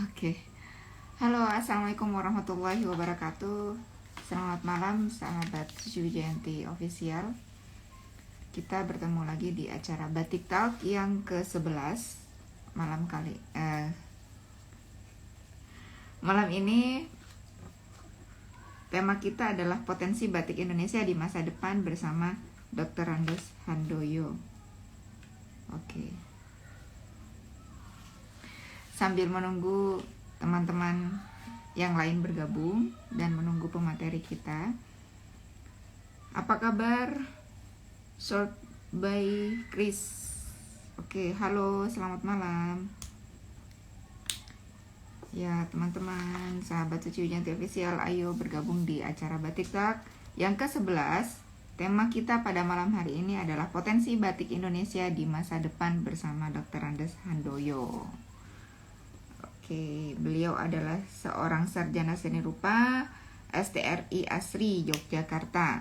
Oke. Halo, assalamualaikum warahmatullahi wabarakatuh. Selamat malam, sahabat Suci Wijayanti Official. Kita bertemu lagi di acara Batik Talk yang ke-11 malam ini. Tema kita adalah potensi batik Indonesia di masa depan bersama Dr. Andes Handoyo. Oke. Sambil menunggu teman-teman yang lain bergabung dan menunggu pemateri kita, apa kabar? Short by Chris. Oke, halo, selamat malam. Ya, teman-teman, sahabat Suci Wijayanti Official, ayo bergabung di acara Batik Talk yang ke-11. Tema kita pada malam hari ini adalah potensi batik Indonesia di masa depan bersama Dr. Andes Handoyo. Oke, beliau adalah seorang sarjana seni rupa STRI Asri Yogyakarta,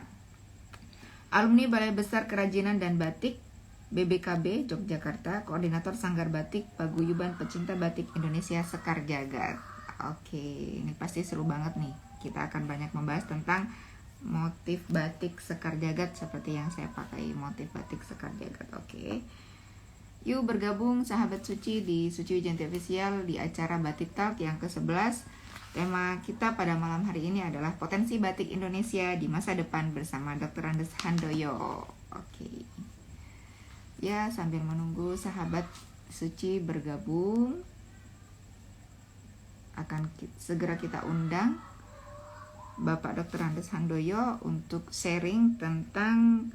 alumni Balai Besar Kerajinan dan Batik BBKB Yogyakarta, koordinator Sanggar Batik Paguyuban Pecinta Batik Indonesia Sekar Jagad. Oke, ini pasti seru banget nih. Kita akan banyak membahas tentang motif batik Sekar Jagad seperti yang saya pakai, motif batik Sekar Jagad. Oke. Yuk bergabung sahabat Suci di Suci Wijayanti Official di acara Batik Talk yang ke-11. Tema kita pada malam hari ini adalah potensi batik Indonesia di masa depan bersama Dr. Andes Handoyo. Oke. Ya, sambil menunggu sahabat Suci bergabung, akan segera kita undang Bapak Dr. Andes Handoyo untuk sharing tentang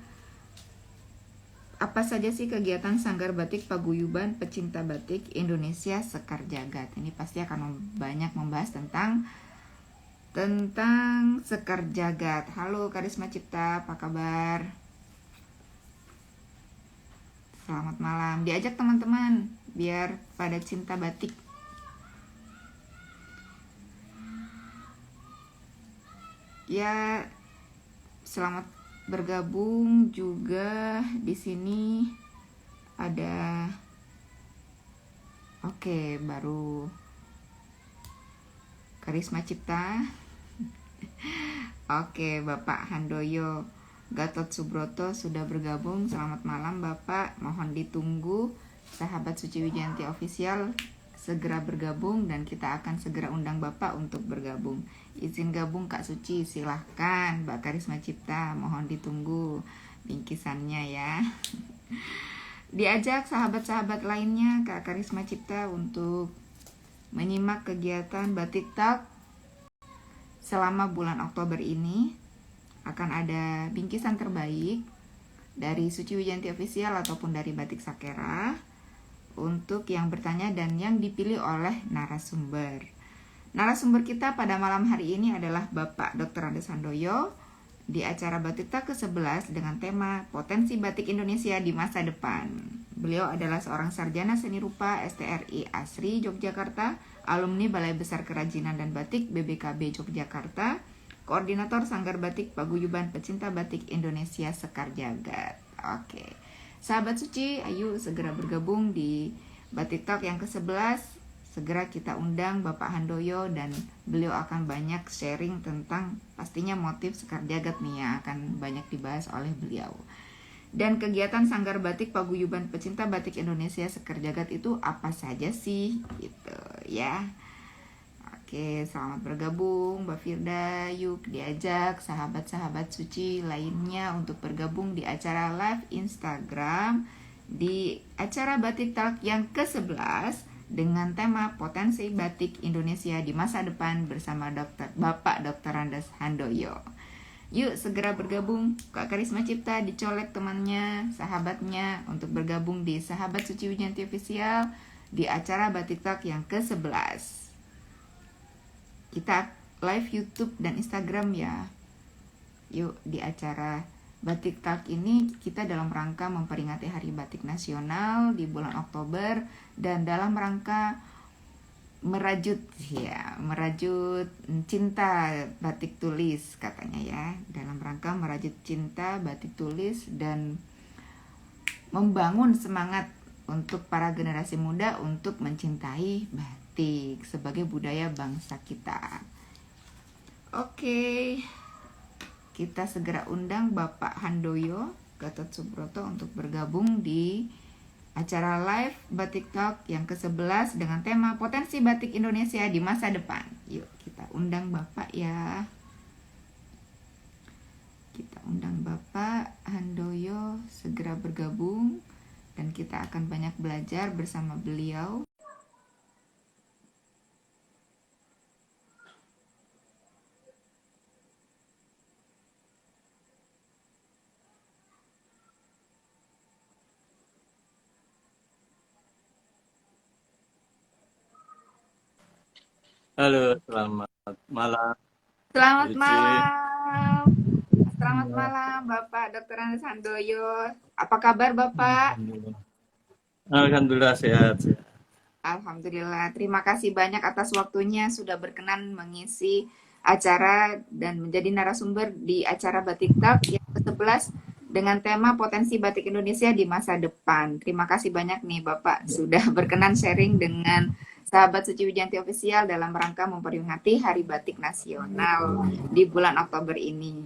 apa saja sih kegiatan Sanggar Batik Paguyuban Pecinta Batik Indonesia Sekar Jagad. Ini pasti akan banyak membahas tentang Sekar Jagad. Halo Karisma Cipta, apa kabar? Selamat malam. Diajak teman-teman biar pada cinta batik. Ya, selamat bergabung juga di sini ada. Oke, baru Karisma Cipta. Oke, Bapak Handoyo Gatot Subroto sudah bergabung. Selamat malam Bapak, mohon ditunggu sahabat Suci Wijayanti Official segera bergabung dan kita akan segera undang Bapak untuk bergabung. Izin gabung Kak Suci, silahkan Mbak Karisma Cipta, mohon ditunggu bingkisannya ya. Diajak sahabat-sahabat lainnya Kak Karisma Cipta untuk menyimak kegiatan Batik Talk selama bulan Oktober ini. Akan ada bingkisan terbaik dari Suci Wijayanti Official ataupun dari Batik Sakera untuk yang bertanya dan yang dipilih oleh narasumber. Narasumber kita pada malam hari ini adalah Bapak Dr. Andes Handoyo di acara Batik Talk ke-11 dengan tema Potensi Batik Indonesia di Masa Depan. Beliau adalah seorang sarjana seni rupa STRI Asri Yogyakarta, alumni Balai Besar Kerajinan dan Batik BBKB Yogyakarta, koordinator Sanggar Batik Paguyuban Pecinta Batik Indonesia Sekar Jagad. Oke, sahabat Suci, ayo segera bergabung di Batik Talk yang ke-11. Segera kita undang Bapak Handoyo dan beliau akan banyak sharing tentang pastinya motif Sekar Jagad nih yang akan banyak dibahas oleh beliau. Dan kegiatan Sanggar Batik Paguyuban Pecinta Batik Indonesia Sekar Jagad itu apa saja sih? Gitu ya. Oke, selamat bergabung Mbak Firda. Yuk diajak sahabat-sahabat Suci lainnya untuk bergabung di acara live Instagram di acara Batik Talk yang ke-11 dengan tema potensi batik Indonesia di masa depan bersama Bapak Dr. Andes Handoyo. Yuk segera bergabung. Kak Karisma Cipta dicolek temannya, sahabatnya untuk bergabung di sahabat Suci Wijayanti Official di acara Batik Talk yang ke-11. Kita live YouTube dan Instagram ya. Yuk di acara Batik Talk ini kita dalam rangka memperingati Hari Batik Nasional di bulan Oktober dan dalam rangka merajut cinta batik tulis katanya ya. Dalam rangka merajut cinta batik tulis dan membangun semangat untuk para generasi muda untuk mencintai batik. batik sebagai budaya bangsa kita. Oke, kita segera undang Bapak Handoyo Gatot Subroto untuk bergabung di acara live Batik Talk yang ke-11 dengan tema Potensi Batik Indonesia di Masa Depan. Yuk, kita undang Bapak ya. Kita undang Bapak Handoyo segera bergabung dan kita akan banyak belajar bersama beliau. Halo, selamat malam. Selamat Yuci. malam. Selamat malam Bapak Dr. Andes Handoyo. Apa kabar Bapak? Alhamdulillah sehat. Alhamdulillah. Terima kasih banyak atas waktunya sudah berkenan mengisi acara dan menjadi narasumber di acara Batik Talk yang ke-11 dengan tema Potensi Batik Indonesia di Masa Depan. Terima kasih banyak nih Bapak sudah berkenan sharing dengan sahabat Suci Wijanti Official dalam rangka memperingati Hari Batik Nasional di bulan Oktober ini.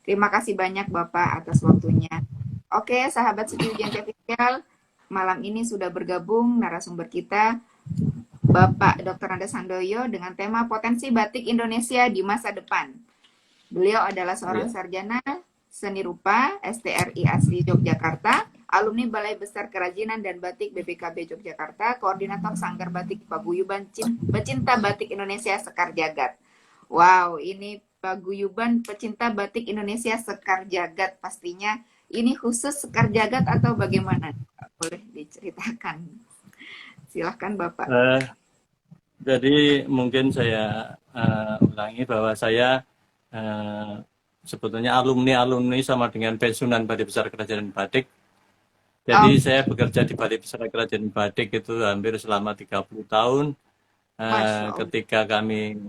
Terima kasih banyak Bapak atas waktunya. Oke, sahabat Suci Wijanti Official, malam ini sudah bergabung narasumber kita Bapak Dr. Andes Handoyo dengan tema Potensi Batik Indonesia di Masa Depan. Beliau adalah seorang sarjana seni rupa STRI asli Yogyakarta, alumni Balai Besar Kerajinan dan Batik BPKB Yogyakarta, koordinator Sanggar Batik Paguyuban Pecinta Batik Indonesia Sekar Jagad. Wow, ini Paguyuban Pecinta Batik Indonesia Sekar Jagad, pastinya ini khusus Sekar Jagad atau bagaimana? Boleh diceritakan. Silahkan Bapak. Jadi mungkin saya ulangi bahwa saya sebetulnya alumni sama dengan pensiunan Balai Besar Kerajinan Batik. Jadi saya bekerja di Balai Besar Kerajinan Batik itu hampir selama 30 tahun. Ketika kami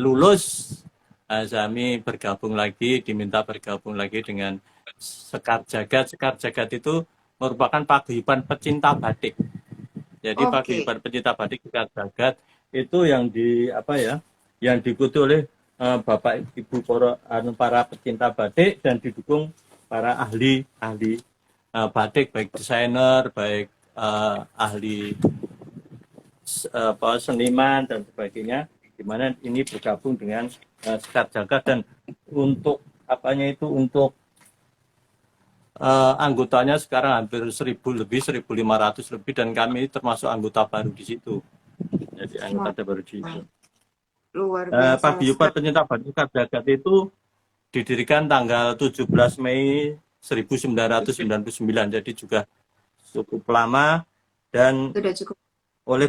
lulus, kami diminta bergabung lagi dengan Sekar Jagad. Sekar Jagad itu merupakan paguyuban pecinta batik. Jadi paguyuban pecinta batik Sekar Jagad itu yang diikuti oleh Bapak Ibu para pecinta batik dan didukung para ahli batik, baik desainer, baik ahli seniman dan sebagainya, di mana ini bergabung dengan Sekar Jagad. Dan untuk anggotanya sekarang hampir 1.500 lebih dan kami termasuk anggota baru di situ. Jadi anggota baru di situ. Luar biasa. Paguyuban Pecinta Batik Sekar Jagad itu didirikan tanggal 17 Mei 1999, jadi juga cukup lama dan sudah cukup oleh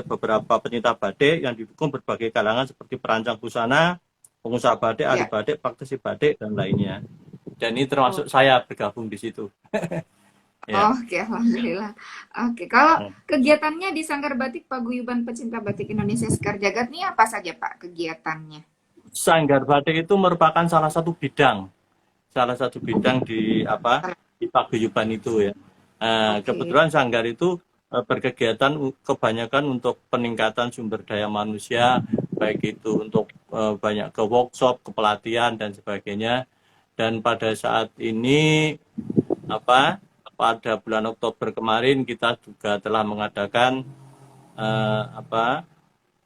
beberapa pecinta batik yang didukung berbagai kalangan seperti perancang busana, pengusaha batik, ahli batik, praktisi batik dan lainnya. Dan ini termasuk saya bergabung di situ. Oke, alhamdulillah. Oke, kalau kegiatannya di Sanggar Batik Paguyuban Pecinta Batik Indonesia Sekar Jagad ini apa saja Pak kegiatannya? Sanggar Batik itu merupakan salah satu bidang di paguyuban itu ya. Kebetulan Sanggar itu berkegiatan kebanyakan untuk peningkatan sumber daya manusia, baik itu untuk banyak ke workshop, kepelatihan dan sebagainya. Dan pada saat ini pada bulan Oktober kemarin kita juga telah mengadakan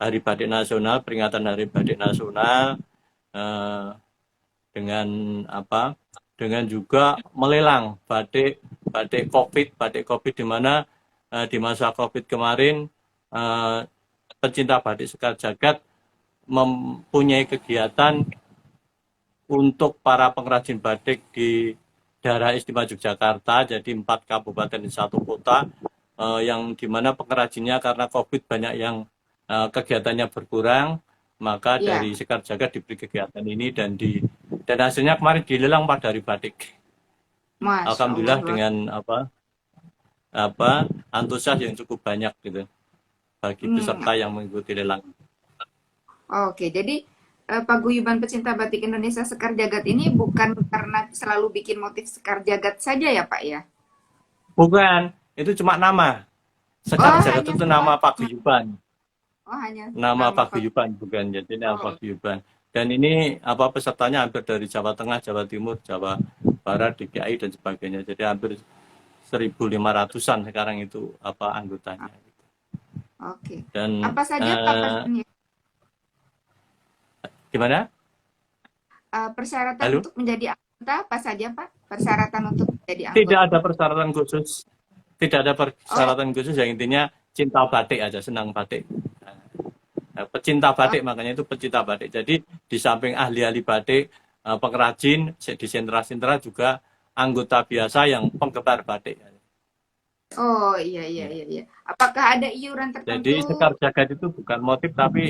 Hari Batik Nasional, peringatan Hari Batik Nasional dengan juga melelang batik COVID, di mana di masa COVID kemarin pecinta batik Sekar Jagad mempunyai kegiatan untuk para pengrajin batik di daerah istimewa Yogyakarta, jadi 4 kabupaten di 1 kota, yang dimana pengrajinnya karena COVID banyak yang kegiatannya berkurang, maka dari Sekar Jagad diberi kegiatan ini dan hasilnya kemarin dilelang pada Hari Batik. Alhamdulillah dengan antusias yang cukup banyak gitu bagi peserta yang mengikuti lelang. Oke, jadi Paguyuban Pecinta Batik Indonesia Sekar Jagad ini bukan karena selalu bikin motif Sekar Jagad saja ya Pak ya? Bukan, itu cuma nama. Oh, Sekar Jagat hanya itu nama sekolah. paguyuban. Oh, hanya Nama nama Pak. paguyuban bukan, jadi nama Oh, paguyuban. Dan ini apa pesertanya hampir dari Jawa Tengah, Jawa Timur, Jawa Barat, DKI dan sebagainya. Jadi hampir 1.500-an sekarang itu apa anggotanya. oke. Dan Apa saja Pak gimana? persyaratan Halo? untuk menjadi anggota apa saja Pak? Persyaratan untuk menjadi Tidak anggota. ada persyaratan khusus. Tidak ada Oh, persyaratan khusus, yang intinya cinta batik aja, senang batik. Pecinta oh, batik, makanya itu pecinta batik. Jadi di samping ahli-ahli batik, pengrajin, di sentra-sentra juga anggota biasa yang penggemar batik. oh, iya iya Ya. iya iya. Apakah ada iuran Jadi tertentu? Sekar Jagad itu bukan motif tapi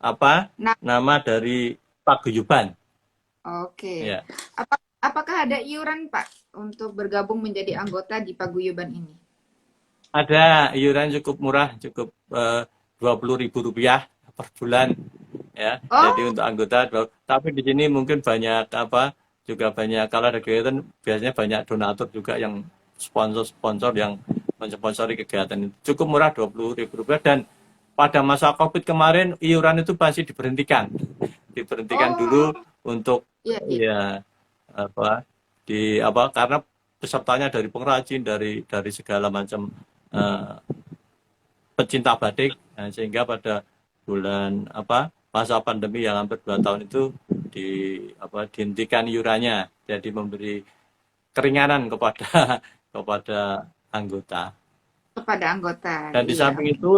apa Nah, nama dari paguyuban. oke. Ya. Apakah ada iuran Pak untuk bergabung menjadi anggota di paguyuban ini? Ada iuran cukup murah, cukup Rp20.000 per bulan. Ya, jadi Oh, untuk anggota, tapi di sini mungkin banyak apa, juga banyak kalau ada kegiatan biasanya banyak donatur juga yang sponsor-sponsor yang mensponsori kegiatan itu. Cukup murah Rp20.000 dan pada masa COVID kemarin iuran itu masih diberhentikan oh, dulu untuk iya iya. ya apa karena pesertanya dari pengrajin dari segala macam eh, pecinta batik, sehingga pada bulan masa pandemi yang hampir 2 tahun itu dihentikan iurannya, jadi memberi keringanan kepada kepada anggota. Kepada anggota. Dan di Iya, samping oke. itu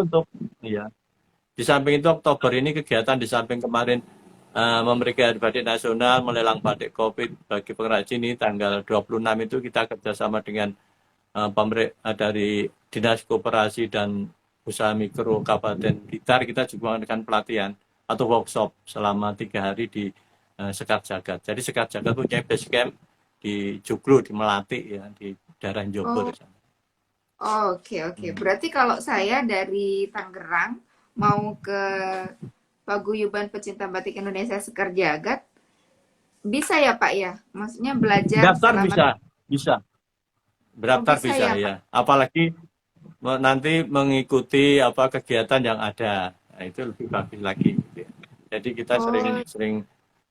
di samping itu Oktober ini kegiatan di samping kemarin memberikan batik nasional, melelang batik COVID bagi pengrajin, ini tanggal 26 itu kita kerjasama dengan dari Dinas Koperasi dan Usaha Mikro Kabupaten Blitar. Kita juga mengadakan pelatihan atau workshop selama 3 hari di Sekar Jagad. Jadi Sekar Jagad punya base camp di Joglo, di Melati ya, di daerah Jombor Oh, di sana. oke oke. Berarti kalau saya dari Tangerang mau ke Paguyuban Pecinta Batik Indonesia Sekar Jagad, bisa ya Pak ya? Maksudnya belajar Daftar selama. bisa, bisa. Oh, Daftar bisa bisa ya Pak? ya. Apalagi nanti mengikuti kegiatan yang ada. Nah, itu lebih bagus lagi gitu ya. Jadi kita sering Oh, sering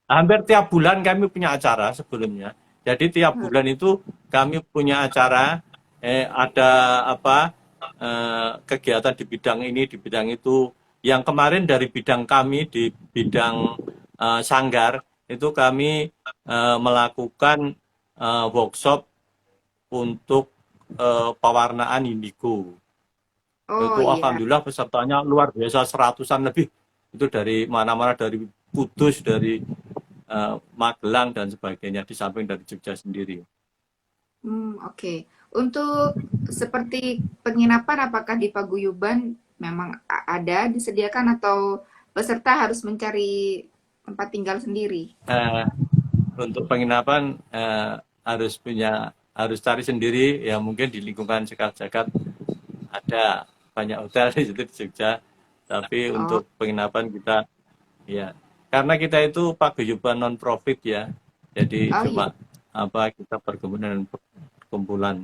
hampir tiap bulan kami punya acara sebelumnya. Jadi tiap bulan itu kami punya acara, ada kegiatan di bidang ini, di bidang itu. Yang kemarin dari bidang kami di bidang sanggar itu kami melakukan workshop untuk pewarnaan indigo. oh Itu iya. alhamdulillah pesertanya luar biasa, seratusan lebih. Itu dari mana-mana, dari Kudus, dari Magelang dan sebagainya, di samping dari Jogja sendiri. Oke. Untuk seperti penginapan, apakah di paguyuban memang ada disediakan atau peserta harus mencari tempat tinggal sendiri? Eh, untuk penginapan harus cari sendiri ya, mungkin di lingkungan Sekar Jagad ada banyak hotel di situ di Jogja, tapi Oh, untuk penginapan kita ya, karena kita itu paguyuban non profit ya, jadi oh iya. cuma kita perkumpulan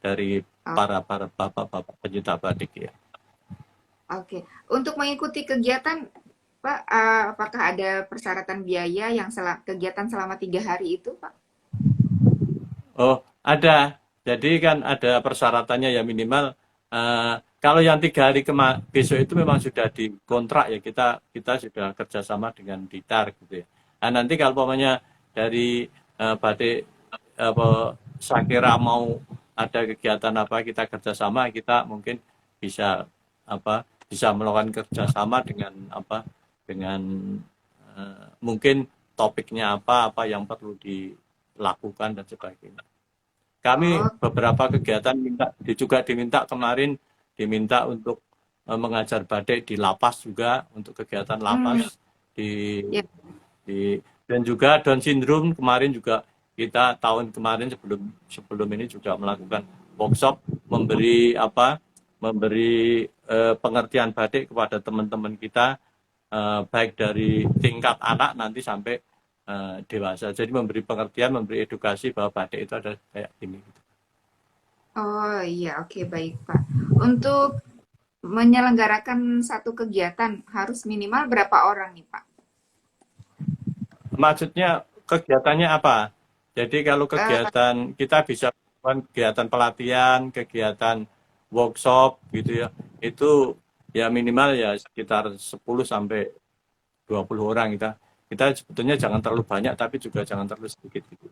dari Oh, para bapak-bapak pencinta batik ya. oke. Untuk mengikuti kegiatan, Pak, apakah ada persyaratan biaya yang kegiatan selama 3 hari itu, Pak? Oh, ada. Jadi kan ada persyaratannya ya, minimal kalau yang 3 hari besok itu memang sudah dikontrak ya, kita sudah kerjasama dengan Blitar gitu ya. Nah, nanti kalau umpamanya dari batik Sakira mau ada kegiatan kita kerjasama, kita mungkin bisa bisa melakukan kerjasama dengan dengan mungkin topiknya apa yang perlu dilakukan dan sebagainya. Kami Oh, beberapa kegiatan juga diminta kemarin, diminta untuk mengajar batik di lapas juga, untuk kegiatan hmm, lapas di ya. dan juga Down syndrome kemarin juga, kita tahun kemarin sebelum sebelum ini juga melakukan workshop, memberi pengertian batik kepada teman-teman kita, baik dari tingkat anak nanti sampai dewasa. Jadi memberi pengertian, memberi edukasi bahwa batik itu ada kayak gini. Oh iya, oke baik Pak. Untuk menyelenggarakan satu kegiatan harus minimal berapa orang nih Pak? Maksudnya kegiatannya apa? Jadi kalau Eh, kegiatan kita bisa melakukan kegiatan pelatihan, kegiatan workshop gitu ya. Itu ya minimal ya sekitar 10 sampai 20 orang kita. Kita sebetulnya jangan terlalu banyak tapi juga jangan terlalu sedikit gitu.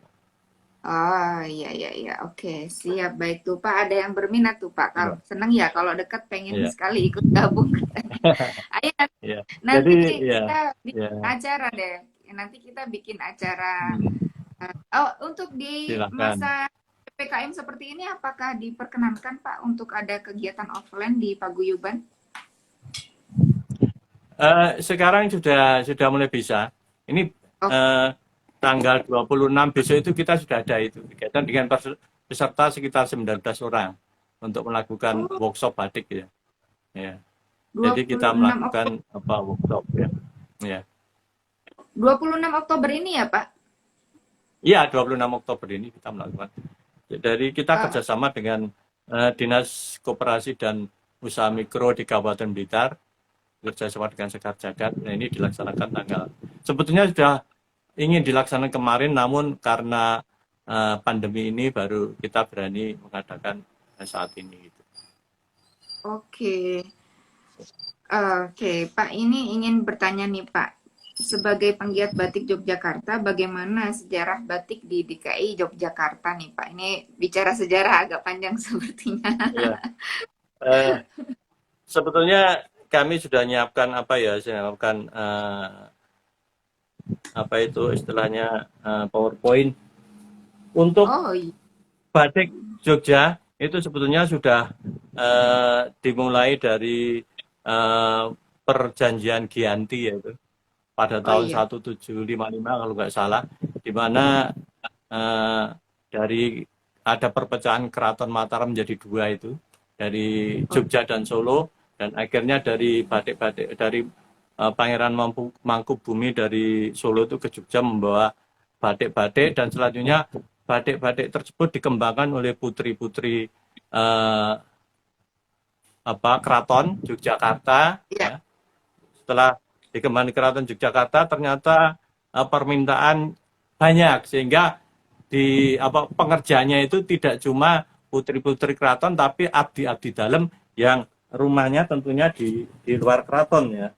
oh iya iya iya, oke siap baik tuh Pak. Ada yang berminat tuh Pak. Kalau Iya, seneng ya kalau dekat pengen iya, sekali ikut gabung. Ayo iya. Jadi nanti ya, kita ya, bikin acara deh. Nanti kita bikin acara. hmm, Oh, untuk di silakan. masa PPKM seperti ini, apakah diperkenankan Pak untuk ada kegiatan offline di Paguyuban? Sekarang sudah mulai bisa. Ini Oh, eh, tanggal 26 besok itu kita sudah ada itu kegiatan dengan peserta sekitar 19 orang untuk melakukan oh, workshop batik ya. Ya. Jadi kita 26 Oktober, melakukan apa workshop ya. Ya. 26 Oktober ini ya Pak? Iya, 26 Oktober ini kita melakukan. Dari kita Eh, kerjasama dengan Dinas Koperasi dan Usaha Mikro di Kabupaten Blitar, kerjasama dengan Sekar Jagad. Nah, ini dilaksanakan tanggal. Sebetulnya sudah ingin dilaksanakan kemarin, namun karena pandemi ini baru kita berani mengadakan saat ini. Gitu. oke, oke Pak, ini ingin bertanya nih Pak. Sebagai penggiat batik Yogyakarta, bagaimana sejarah batik di DKI Yogyakarta nih Pak? Ini bicara sejarah agak panjang sepertinya. Ya, eh, sebetulnya kami sudah menyiapkan apa ya, saya menyiapkan apa itu istilahnya PowerPoint untuk Oh iya, batik Jogja itu sebetulnya sudah dimulai dari eh, perjanjian Giyanti yaitu pada oh tahun iya, 1755 kalau nggak salah, di mana eh, dari ada perpecahan Keraton Mataram menjadi dua itu dari oh, Jogja dan Solo dan akhirnya dari batik-batik dari Pangeran Mangkubumi dari Solo itu ke Jogja membawa batik-batik dan selanjutnya batik-batik tersebut dikembangkan oleh putri-putri eh, apa keraton Yogyakarta iya. ya. Setelah dikembangkan keraton Yogyakarta ternyata permintaan banyak sehingga di apa pengerjanya itu tidak cuma putri-putri keraton tapi abdi-abdi dalam yang rumahnya tentunya di luar keraton ya.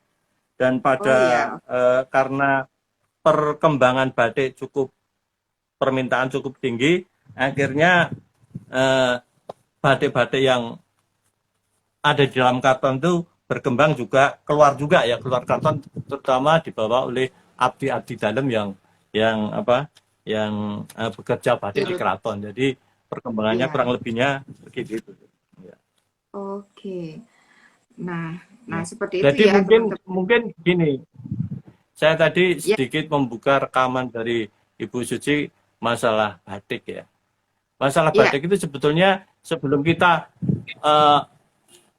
Dan Oh pada iya, karena perkembangan batik permintaan cukup tinggi, akhirnya eh, batik-batik yang ada di dalam karton itu berkembang juga keluar karton terutama dibawa oleh abdi-abdi dalam yang apa yang bekerja batik di turut. keraton. Jadi perkembangannya Iya, kurang lebihnya begitu. Ya. oke. Nah, nah Ya. seperti itu Jadi ya mungkin teman-teman. mungkin gini, saya tadi Ya, sedikit membuka rekaman dari Ibu Suci masalah batik ya. Masalah ya. batik itu sebetulnya sebelum kita eh,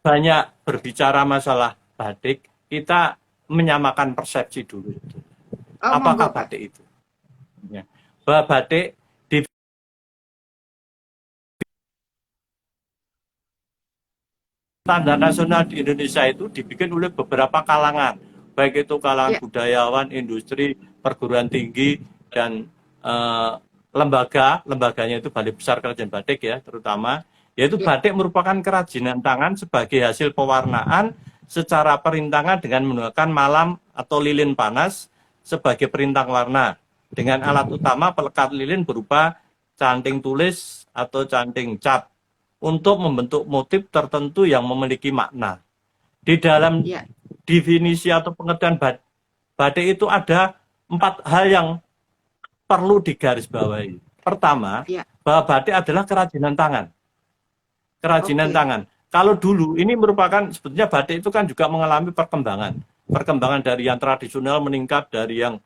banyak berbicara masalah batik, kita menyamakan persepsi dulu. Oh, Apakah monggo Pak. batik itu? Ya. Bahwa batik di standar nasional di Indonesia itu dibikin oleh beberapa kalangan, baik itu kalangan Ya, budayawan, industri, perguruan tinggi, dan lembaganya itu Balai Besar Kerajaan Batik ya, terutama, yaitu ya. batik merupakan kerajinan tangan sebagai hasil pewarnaan secara perintangan dengan menggunakan malam atau lilin panas sebagai perintang warna, dengan alat utama pelekat lilin berupa canting tulis atau canting cat untuk membentuk motif tertentu yang memiliki makna. Di dalam Ya. definisi atau pengertian batik itu ada 4 hal yang perlu digarisbawahi. Pertama, Ya. bahwa batik adalah kerajinan tangan. Kerajinan Oke. tangan. Kalau dulu ini merupakan sebetulnya batik itu kan juga mengalami perkembangan. Perkembangan dari yang tradisional meningkat dari yang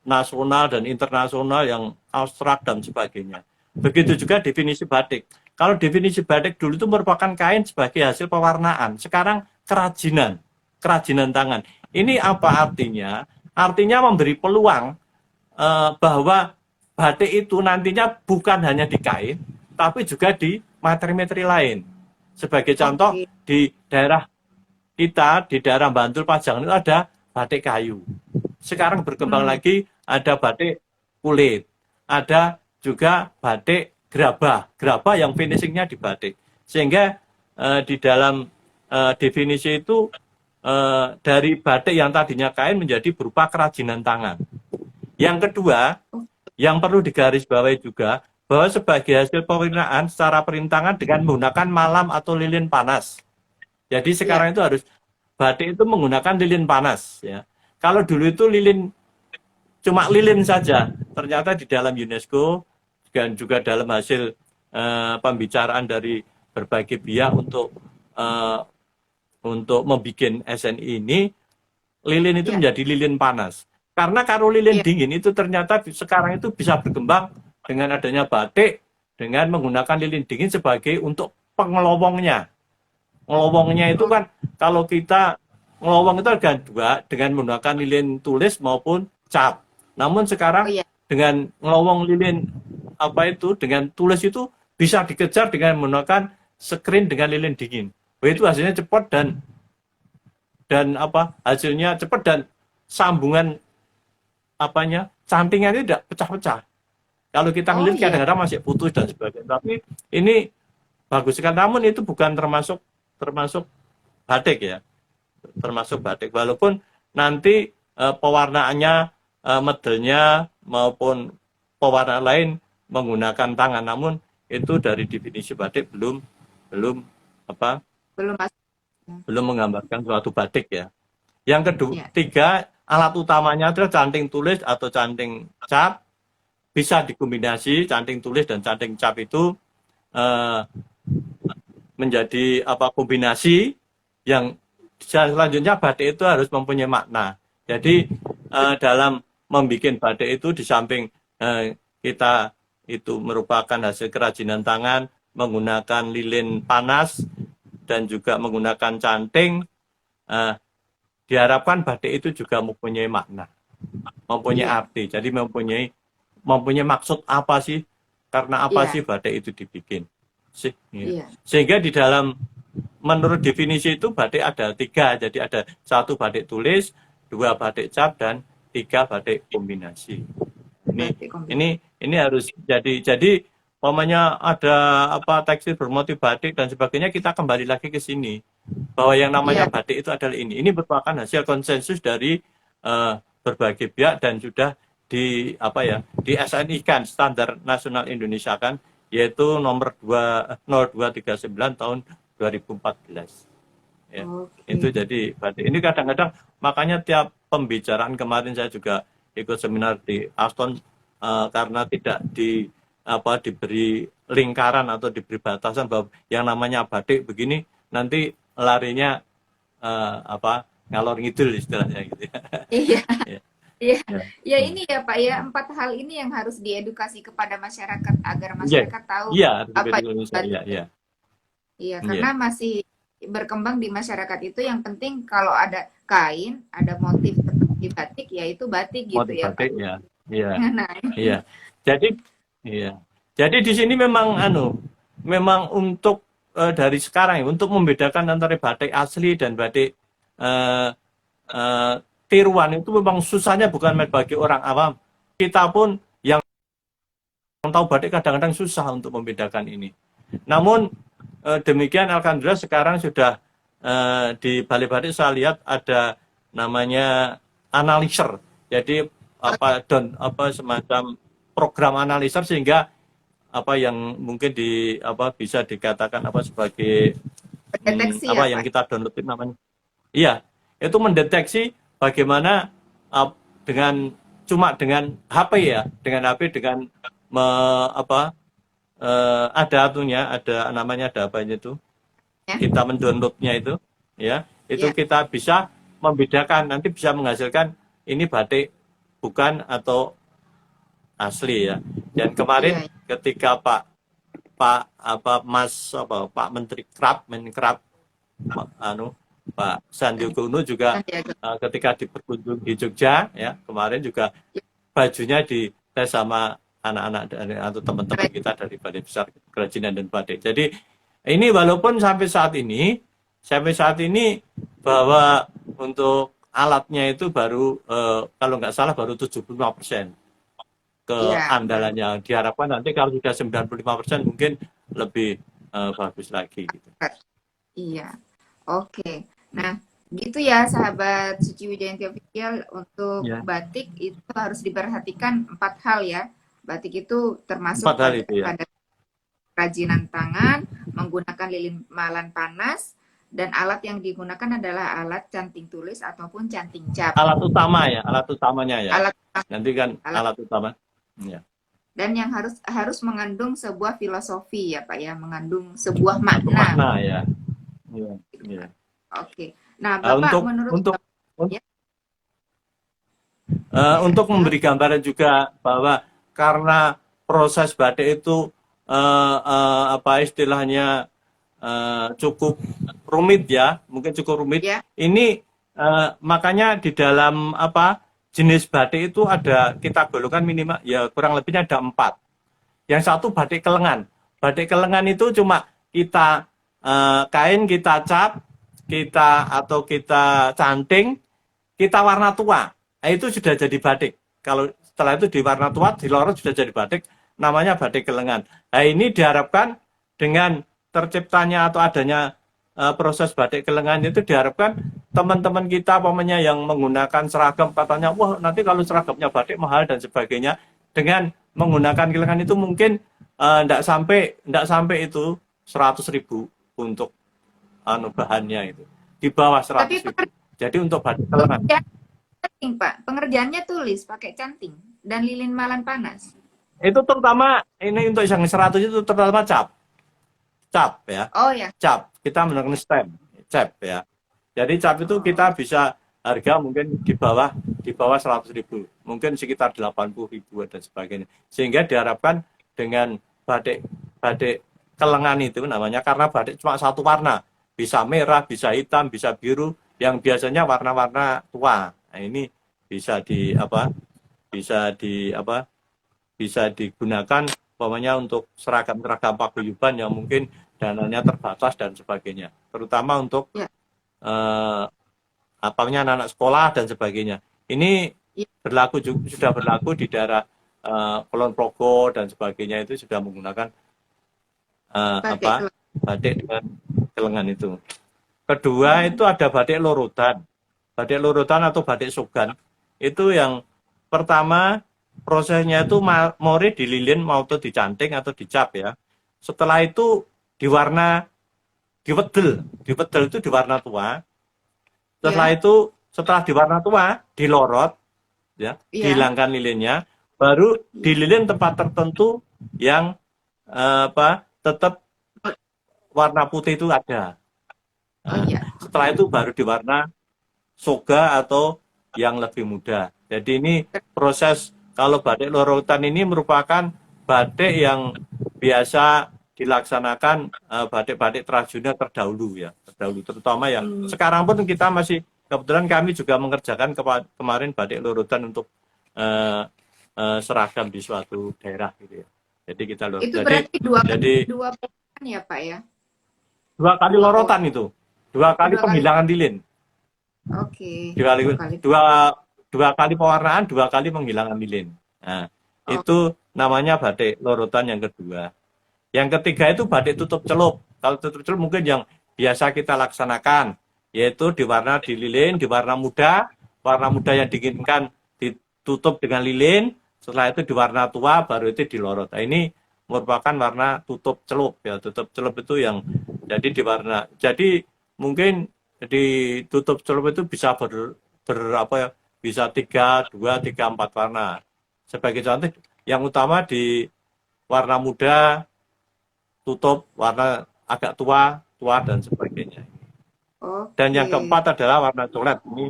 nasional dan internasional yang abstrak dan sebagainya. Begitu juga definisi batik. Kalau definisi batik dulu itu merupakan kain sebagai hasil pewarnaan. Sekarang kerajinan, kerajinan tangan. Ini apa artinya? Artinya memberi peluang bahwa batik itu nantinya bukan hanya di kain, tapi juga di materi-materi lain. Sebagai contoh, Oke. di daerah kita, di daerah Bantul Pajangan itu ada batik kayu. Sekarang berkembang Hmm. lagi ada batik kulit. Ada juga batik gerabah. Gerabah yang finishingnya di batik. Sehingga di dalam definisi itu dari batik yang tadinya kain menjadi berupa kerajinan tangan. Yang kedua, yang perlu digarisbawahi juga, bahwa sebagai hasil pewarnaan secara perintangan dengan menggunakan malam atau lilin panas. Jadi sekarang Ya. itu harus batik itu menggunakan lilin panas. Ya. Kalau dulu itu lilin cuma lilin saja, ternyata di dalam UNESCO dan juga dalam hasil pembicaraan dari berbagai pihak untuk membuat SNI ini, lilin itu Ya. menjadi lilin panas. Karena kalau lilin Ya. dingin itu ternyata sekarang itu bisa berkembang dengan adanya batik dengan menggunakan lilin dingin sebagai untuk pengelowongnya. Ngelowongnya itu Oh, kan kalau kita ngelowong itu ada dua, dengan menggunakan lilin tulis maupun cap. Namun oh sekarang ya. dengan ngelowong lilin dengan tulis itu bisa dikejar dengan menggunakan screen dengan lilin dingin. Itu hasilnya cepat dan hasilnya cepat dan sambungan cantingnya tidak pecah-pecah. Kalau kita Oh ngelihat ya. kadang-kadang masih putus dan sebagainya. Tapi ini bagus sekali. Namun itu bukan termasuk batik ya, termasuk batik. Walaupun nanti pewarnaannya, modelnya maupun pewarna lain menggunakan tangan, namun itu dari definisi batik belum belum apa Belum masuk. belum menggambarkan suatu batik ya. Yang Ya. ketiga, alat utamanya adalah canting tulis atau canting cap. Bisa dikombinasi canting tulis dan canting cap itu menjadi kombinasi yang selanjutnya batik itu harus mempunyai makna. Jadi dalam membuat batik itu di samping kita itu merupakan hasil kerajinan tangan menggunakan lilin panas dan juga menggunakan canting, diharapkan batik itu juga mempunyai makna, mempunyai Iya. arti. Jadi mempunyai maksud apa sih? Karena apa sih Iya. batik itu dibikin? Iya. Sehingga di dalam menurut definisi itu batik ada 3. Jadi ada 1 batik tulis, 2 batik cap, dan 3 batik kombinasi. Batik kombinasi. Ini harus jadi umpamanya ada tekstil bermotif batik dan sebagainya, kita kembali lagi ke sini bahwa yang namanya Iya. batik itu adalah ini. Ini merupakan hasil konsensus dari berbagai pihak dan sudah di SNI kan, Standar Nasional Indonesia kan, yaitu nomor 0239 tahun 2014. Ya. Oke. Itu jadi batik. Ini kadang-kadang makanya tiap pembicaraan kemarin saya juga ikut seminar di Aston karena tidak diberi lingkaran atau diberi batasan bahwa yang namanya batik begini nanti larinya ngalor ngidul istilahnya gitu ya. Iya. Ya. Iya. Ya. Ya ini ya Pak ya, 4 hal ini yang harus diedukasi kepada masyarakat agar Iya. masyarakat tahu Iya, apa itu itu Indonesia. Iya, batik. iya. Iya, Iya. karena masih berkembang di masyarakat itu yang penting kalau ada kain, ada motif di batik ya itu batik gitu Motif ya Pak. batik ya. Iya. Nah, Iya. Jadi iya. Jadi di sini memang untuk dari sekarang ya, untuk membedakan antara batik asli dan batik tiruan itu memang susahnya bukan main bagi orang awam. Kita pun yang tahu batik kadang-kadang susah untuk membedakan ini. Namun demikian alhamdulillah sekarang sudah di Balai Batik saya lihat ada namanya analyzer. Jadi semacam program analyzer sehingga yang mungkin bisa dikatakan sebagai pendeteksi ya yang Pak. kita download itu namanya. Iya, itu mendeteksi bagaimana dengan HP ya, dengan HP dengan ada namanya ada apanya itu. Ya. Kita mendownloadnya itu ya, itu Ya. kita bisa membedakan, nanti bisa menghasilkan ini batik bukan atau asli ya. Dan kemarin ketika Pak Menteri Menkrab Pak Sandiaga Uno juga ketika berkunjung di Jogja ya kemarin juga bajunya dites sama anak-anak atau teman-teman kita dari Balai Besar Kerajinan dan Batik. Jadi Ini walaupun sampai saat ini bahwa untuk alatnya itu baru kalau nggak salah baru 75% Iya, baru. keandalannya. Diharapkan nanti kalau sudah 95% mungkin lebih bagus lagi gitu. Iya. Oke. Nah, gitu ya sahabat Suci Wijayanti Official, untuk Ya. batik itu harus diperhatikan 4 hal ya. Batik itu termasuk 4 hal itu ya. pada kerajinan tangan, menggunakan lilin malan panas, dan alat yang digunakan adalah alat canting tulis ataupun canting cap. Alat utamanya ya. Alat Nanti kan alat alat utama. Ya. dan yang harus mengandung sebuah filosofi ya Pak ya, mengandung sebuah makna. Makna ya. Iya, iya. Oke. Nah, Bapak menurut untuk ya, untuk memberi gambaran juga bahwa karena proses batik itu apa istilahnya cukup rumit ya, mungkin cukup rumit. ya, Ini makanya di dalam apa jenis batik itu ada kita golongkan minimal ya kurang lebihnya ada 4. Yang satu batik kelengan. Batik kelengan itu cuma kita kain kita cap, kita canting, kita warna tua. Nah, itu sudah jadi batik. Kalau setelah itu di warna tua, di lorot sudah jadi batik, namanya batik kelengan. Nah, ini diharapkan dengan terciptanya atau adanya proses batik kelengan itu diharapkan teman-teman kita pokoknya yang menggunakan seragam katanya, wah nanti kalau seragamnya batik mahal dan sebagainya, dengan menggunakan kelengan itu mungkin enggak sampai itu 100.000 untuk bahannya itu. Di bawah 100.000. tapi Jadi untuk batik kelengan. canting, Pak. Pengerjaannya tulis pakai canting dan lilin malan panas. Itu terutama ini untuk yang 100 itu terutama cap. Cap ya. Oh ya. Cap. Kita menggunakan stem. Cap ya. Jadi cap itu kita bisa harga mungkin di bawah 100.000. Mungkin sekitar 80.000 dan sebagainya. Sehingga diharapkan dengan batik kelengan itu namanya karena batik cuma satu warna. Bisa merah, bisa hitam, bisa biru yang biasanya warna-warna tua. Nah, ini bisa bisa digunakan umpamanya untuk seragam-seragam paguyuban yang mungkin dananya terbatas dan sebagainya. Terutama untuk Ya. anak-anak sekolah dan sebagainya. Ini Ya. sudah berlaku di daerah Kulon Progo dan sebagainya itu sudah menggunakan batik dengan kelengan itu. Kedua itu ada batik lorotan. Batik lorotan atau batik sogan. Itu yang pertama prosesnya itu mori dililin mau tuh dicanting atau dicap ya. Setelah itu diwarna diwedel itu diwarna tua. Setelah itu setelah diwarna tua dilorot ya, dihilangkan lilinnya, baru dililin tempat tertentu yang tetap warna putih itu ada. Nah, setelah itu baru diwarna soga atau yang lebih muda. Jadi ini proses kalau batik lorotan ini merupakan batik yang biasa dilaksanakan batik-batik tradisional terdahulu ya, terutama yang sekarang pun kita masih kebetulan kami juga mengerjakan kemarin batik lorotan untuk seragam di suatu daerah gitu ya. Jadi kita lorotan. Itu berarti dua pewarnaan ya Pak ya? 2 kali lorotan itu. 2 kali penghilangan lilin. Oke. 2 kali pewarnaan, 2 kali penghilangan lilin. Nah, itu namanya batik lorotan yang kedua. Yang ketiga itu batik tutup celup. Kalau tutup celup mungkin yang biasa kita laksanakan, yaitu diwarna di lilin, di warna muda yang diinginkan ditutup dengan lilin, setelah itu di warna tua, baru itu dilorot. Nah, ini merupakan warna tutup celup ya. Tutup celup itu yang jadi mungkin di tutup celup itu bisa bisa 3, 4 warna. Sebagai contoh, yang utama di warna muda, tutup, warna agak tua dan sebagainya. Dan yang keempat adalah warna colet. Ini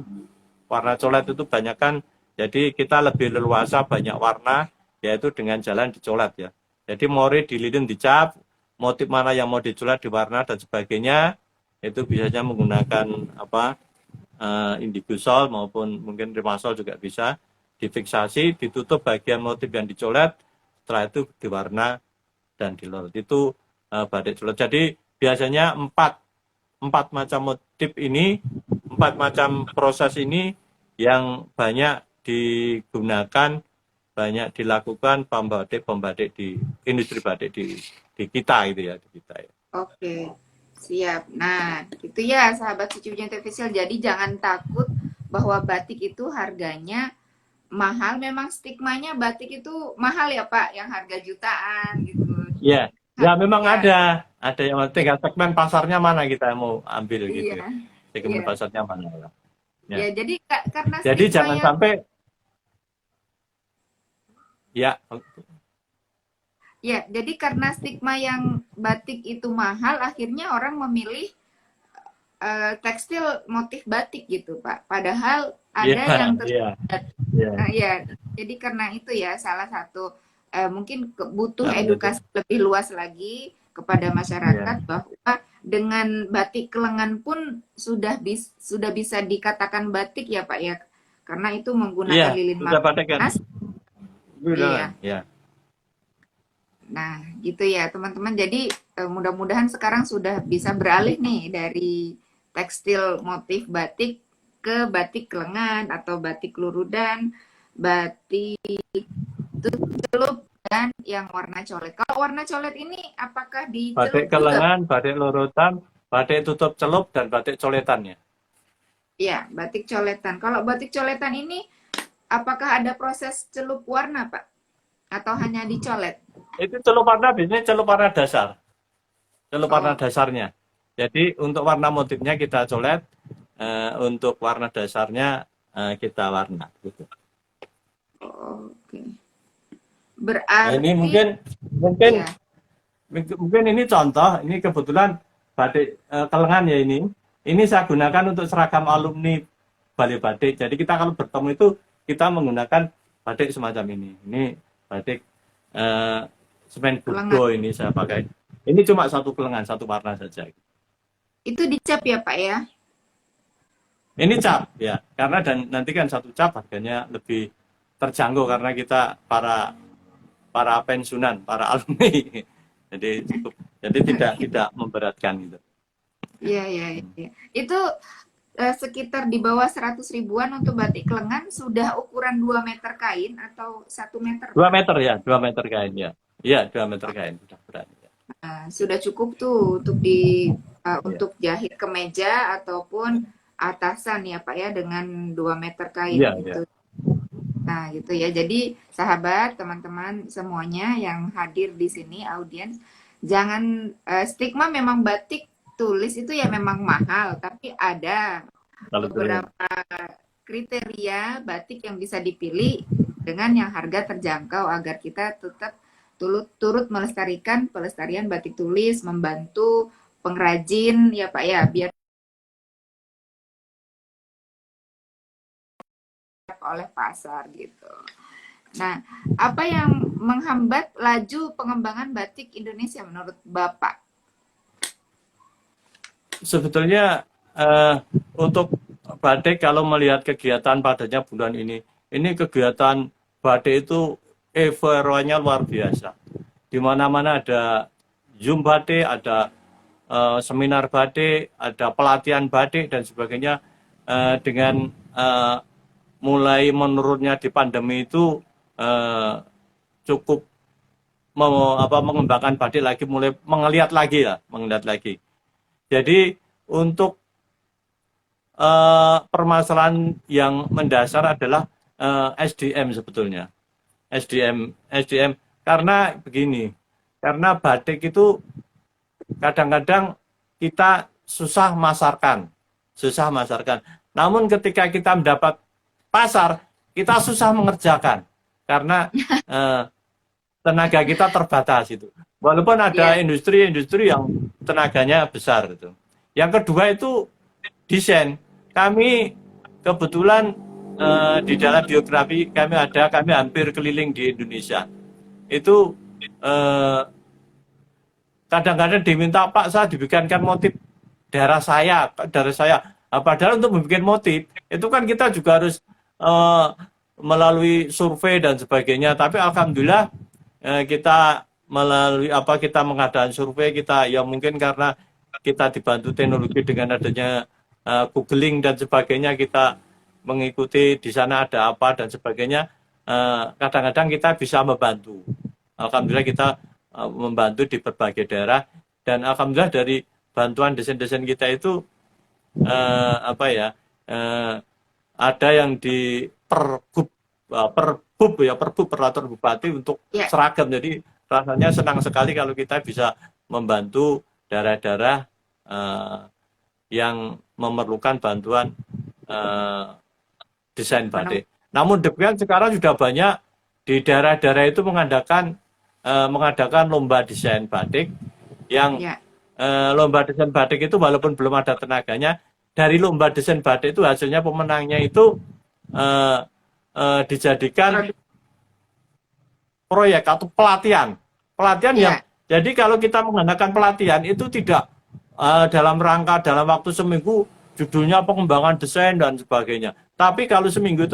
warna colet itu banyak kan, jadi kita lebih leluasa banyak warna, yaitu dengan jalan dicolet ya. Jadi mori dililin dicap, motif mana yang mau dicolet diwarna dan sebagainya, itu biasanya menggunakan indigo sol maupun mungkin rimasol juga bisa difiksasi, ditutup bagian motif yang dicolet, setelah itu diwarna dan dilorot. Itu batik colet. Jadi biasanya empat macam motif ini, empat macam proses ini yang banyak digunakan, banyak dilakukan pembatik di industri batik di kita gitu ya, di kita ya. Oke, siap. Nah, itu ya sahabat Secucian Official. Jadi jangan takut bahwa batik itu harganya mahal. Memang stigmanya batik itu mahal ya Pak, yang harga jutaan gitu. Ya, ya memang Ya, ada yang tinggal segmen pasarnya mana kita mau ambil gitu. iya, Segmen iya. pasarnya mana lah. Ya. Ya, jadi karena Jadi stigma jangan yang sampai ya ya, jadi karena stigma yang batik itu mahal, akhirnya orang memilih tekstil motif batik gitu, Pak. Padahal ya ada yang ya nah, ya ya, jadi karena itu ya salah satu mungkin butuh ya betul. edukasi lebih luas lagi kepada masyarakat Ya. bahwa dengan batik kelengan pun sudah bisa dikatakan batik ya Pak ya, karena itu menggunakan Iya, lilin sudah pakai kan. magnetis. Iya. Ya. Nah, gitu ya teman-teman. Jadi mudah-mudahan sekarang sudah bisa beralih nih dari tekstil motif batik ke batik lengan atau batik lurudan, batik celup dan yang warna colet. Kalau warna colet ini apakah Batik dicelup juga? kelengan, batik lorotan, batik tutup celup dan batik coletannya. Ya, batik coletan. Kalau batik coletan ini apakah ada proses celup warna, Pak? Atau hanya dicolet? Itu celup warna biasanya celup warna dasar, celup warna Oh, dasarnya. Jadi untuk warna motifnya kita colet, untuk warna dasarnya kita warna. Gitu. oke. Nah, ini Berarti mungkin mungkin ya. mungkin ini contoh, ini kebetulan batik kelengan ya ini. Ini saya gunakan untuk seragam alumni Balai Batik. Jadi kita kalau bertemu itu kita menggunakan batik semacam ini. Ini batik semen Kelengan. burgo ini saya pakai. Ini cuma satu kelengan, satu warna saja. Itu dicap ya, Pak ya? Ini cap ya, karena dan nanti kan satu cap harganya lebih terjangkau karena kita para pensiunan, para alumni. Jadi cukup, jadi tidak memberatkan gitu. Iya, iya, iya. Itu sekitar di bawah 100 ribuan untuk batik kelengan sudah ukuran 2 meter kain atau 1 meter, Dua Pak? meter ya, 2 meter kain ya. Iya, 2 meter kain sudah berat. Ya. Sudah cukup tuh Ya. untuk jahit kemeja ataupun atasan ya, Pak ya, dengan 2 meter kain Iya, iya. gitu. Nah, gitu ya. Jadi, sahabat, teman-teman semuanya yang hadir di sini, audiens, jangan stigma memang batik tulis itu ya memang mahal, tapi ada Kalau tulis. beberapa kriteria batik yang bisa dipilih dengan yang harga terjangkau agar kita tetap turut melestarikan pelestarian batik tulis, membantu pengrajin ya Pak ya, biar oleh pasar gitu. Nah, apa yang menghambat laju pengembangan batik Indonesia menurut Bapak? Sebetulnya untuk batik kalau melihat kegiatan padanya bulan ini kegiatan batik itu effortnya luar biasa. Di mana-mana ada Zoom batik, ada seminar batik, ada pelatihan batik dan sebagainya. Dengan mulai menurunnya di pandemi itu cukup mengembangkan batik lagi, mulai mengeliat lagi. Jadi untuk permasalahan yang mendasar adalah SDM sebetulnya. SDM karena begini, karena batik itu kadang-kadang kita susah masarkan. Namun ketika kita mendapat pasar, kita susah mengerjakan karena tenaga kita terbatas itu. Walaupun ada Yes, industri-industri yang tenaganya besar gitu. Yang kedua itu desain. Kami kebetulan di dalam biografi kami hampir keliling di Indonesia. Itu kadang-kadang diminta Pak saya dibikinkan motif daerah saya. Nah, padahal untuk membuat motif itu kan kita juga harus melalui survei dan sebagainya. Tapi alhamdulillah kita melalui kita mengadakan survei kita ya mungkin karena kita dibantu teknologi dengan adanya googling dan sebagainya, kita mengikuti di sana ada apa dan sebagainya, kadang-kadang kita bisa membantu. Alhamdulillah kita membantu di berbagai daerah, dan alhamdulillah dari bantuan desain-desain kita itu apa ya, ada yang di Perbub Peraturan Bupati untuk seragam. Jadi rasanya senang sekali kalau kita bisa membantu daerah-daerah yang memerlukan bantuan desain batik. Namun demikian sekarang sudah banyak di daerah-daerah itu mengadakan lomba desain batik, yang lomba desain batik itu walaupun belum ada tenaganya, dari lomba desain batik itu hasilnya pemenangnya itu dijadikan proyek atau pelatihan yang jadi kalau kita menggunakan pelatihan itu tidak dalam waktu seminggu judulnya pengembangan desain dan sebagainya, tapi kalau seminggu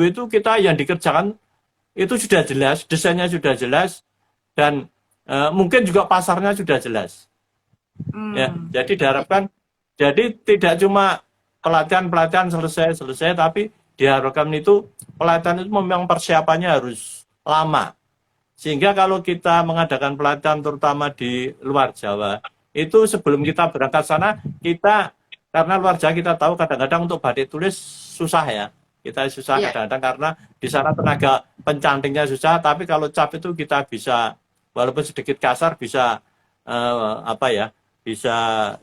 itu kita yang dikerjakan itu sudah jelas, desainnya sudah jelas, dan mungkin juga pasarnya sudah jelas. Ya, jadi diharapkan, jadi tidak cuma pelatihan selesai, tapi diharapkan itu pelatihan itu memang persiapannya harus lama. Sehingga kalau kita mengadakan pelatihan terutama di luar Jawa, itu sebelum kita berangkat sana, karena luar Jawa kita tahu kadang-kadang untuk batik tulis susah ya. Kita susah kadang-kadang karena di sana tenaga pencantingnya susah, tapi kalau cap itu kita bisa, walaupun sedikit kasar, bisa bisa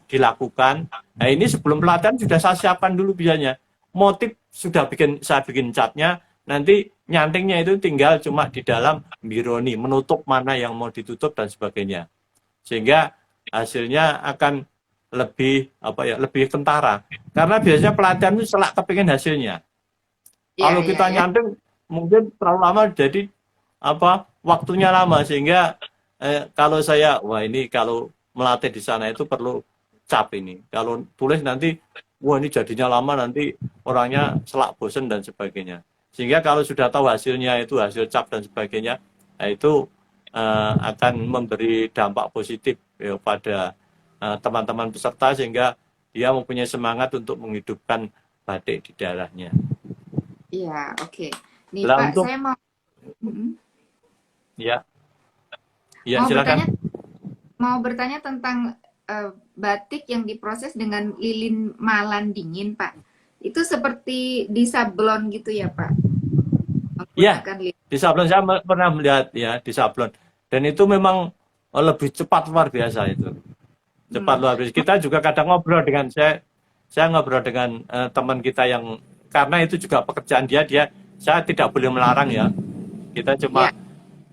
dilakukan. Nah ini sebelum pelatihan sudah saya siapkan dulu biasanya. Motif sudah saya bikin catnya, nanti nyantingnya itu tinggal cuma di dalam bironi, menutup mana yang mau ditutup dan sebagainya. Sehingga hasilnya akan lebih lebih kentara. Karena biasanya pelatihan itu selak kepingin hasilnya. Kalau kita nyanting mungkin terlalu lama, jadi waktunya lama, sehingga kalau saya kalau melatih di sana itu perlu cap ini. Kalau tulis nanti ini jadinya lama, nanti orangnya selak bosen dan sebagainya. Sehingga kalau sudah tahu hasilnya itu hasil cap dan sebagainya, itu akan memberi dampak positif pada teman-teman peserta, sehingga dia mempunyai semangat untuk menghidupkan batik di daerahnya. Iya, oke. Nih Pak, saya mau silakan. Mau bertanya tentang batik yang diproses dengan lilin malan dingin, Pak. Itu seperti di sablon gitu ya, Pak? Iya, di sablon saya pernah melihat ya, di sablon. Dan itu memang lebih cepat, luar biasa itu. Cepat luar biasa. Kita juga kadang ngobrol dengan saya ngobrol dengan teman kita yang, karena itu juga pekerjaan saya tidak boleh melarang ya.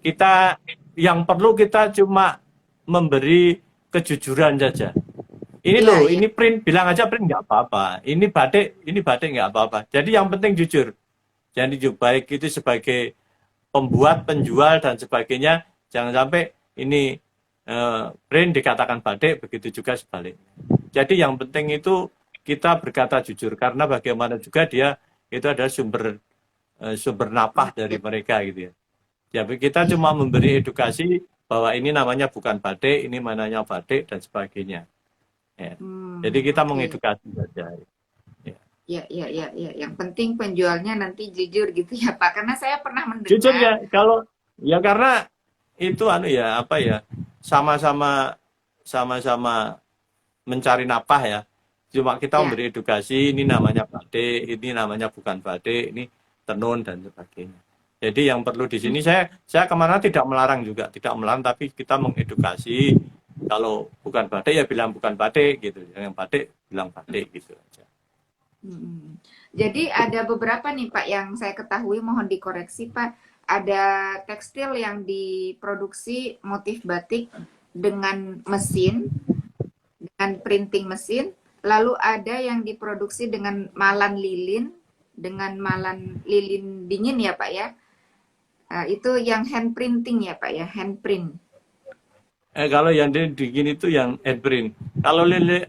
Kita yang perlu kita cuma memberi kejujuran saja. Ini ini print, bilang aja print nggak apa-apa. Ini batik nggak apa-apa. Jadi yang penting jujur. Jadi baik itu sebagai pembuat, penjual dan sebagainya, jangan sampai ini print dikatakan batik, begitu juga sebaliknya. Jadi yang penting itu kita berkata jujur, karena bagaimana juga dia itu adalah sumber napah dari mereka gitu ya. Jadi kita cuma memberi edukasi bahwa ini namanya bukan batik, ini namanya batik dan sebagainya. Ya. Jadi kita mengedukasi saja. Ya. Yang penting penjualnya nanti jujur gitu ya Pak. Karena saya pernah mendengar. Jujur ya, karena itu sama-sama mencari napah ya. Cuma kita memberi edukasi, ini namanya batik, ini namanya bukan batik, ini tenun dan sebagainya. Jadi yang perlu di sini saya kemana tidak melarang juga, tapi kita mengedukasi. Kalau bukan batik ya bilang bukan batik gitu, yang batik bilang batik gitu aja. Jadi ada beberapa nih Pak yang saya ketahui, mohon dikoreksi Pak. Ada tekstil yang diproduksi motif batik dengan mesin, dengan printing mesin. Lalu ada yang diproduksi dengan malan lilin dingin ya Pak ya. Itu yang hand printing ya Pak ya, hand print. Kalau yang dingin itu yang hand print.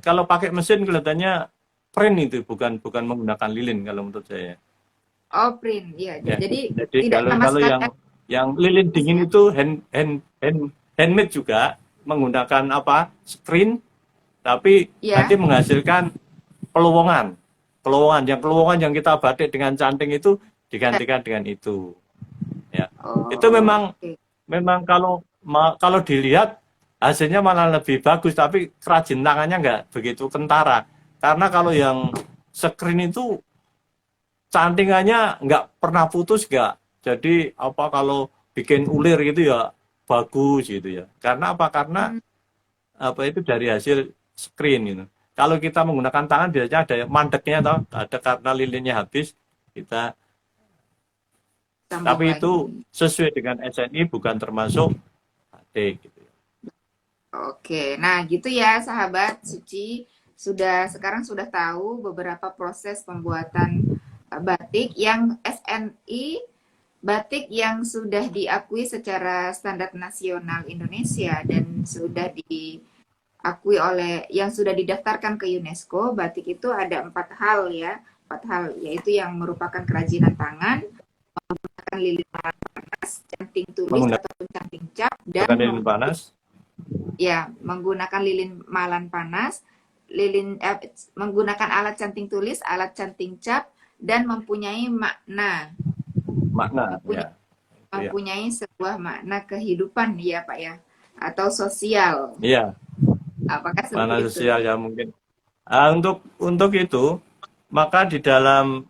Kalau pakai mesin kelihatannya print itu, bukan menggunakan lilin kalau menurut saya. Oh print, ya. Jadi tidak kalau yang lilin dingin itu handmade juga, menggunakan screen tapi nanti Ya. menghasilkan pelowongan. Pelowongan yang kita batik dengan canting itu digantikan dengan itu. Ya. Itu Oh, memang oke. memang kalau dilihat hasilnya malah lebih bagus, tapi kerajin tangannya nggak begitu kentara. Karena kalau yang screen itu cantingannya nggak pernah putus nggak. Jadi apa kalau bikin ulir gitu ya bagus gitu ya. Karena apa? Karena Hmm, apa itu dari hasil screen gitu. Kalau kita menggunakan tangan biasanya ada mandeknya atau ada karena lilinnya habis kita, sambung tapi itu lagi. sesuai dengan SNI bukan termasuk batik gitu. Oke, nah gitu ya sahabat Suci. Sekarang sudah tahu beberapa proses pembuatan batik yang SNI, batik yang sudah diakui secara standar nasional Indonesia dan sudah diakui oleh yang sudah didaftarkan ke UNESCO. Batik itu ada 4 hal ya, 4 hal yaitu yang merupakan kerajinan tangan, lilin panas, canting tulis Menggunakan ataupun canting cap, dan lilin panas. ya, menggunakan lilin malan panas, menggunakan alat canting tulis, alat canting cap, dan mempunyai makna, Makna mempunyai, ya itu ya. mempunyai sebuah makna kehidupan ya Pak ya, atau sosial. Iya, Apakah seperti makna itu? sosial ya mungkin. Untuk itu maka di dalam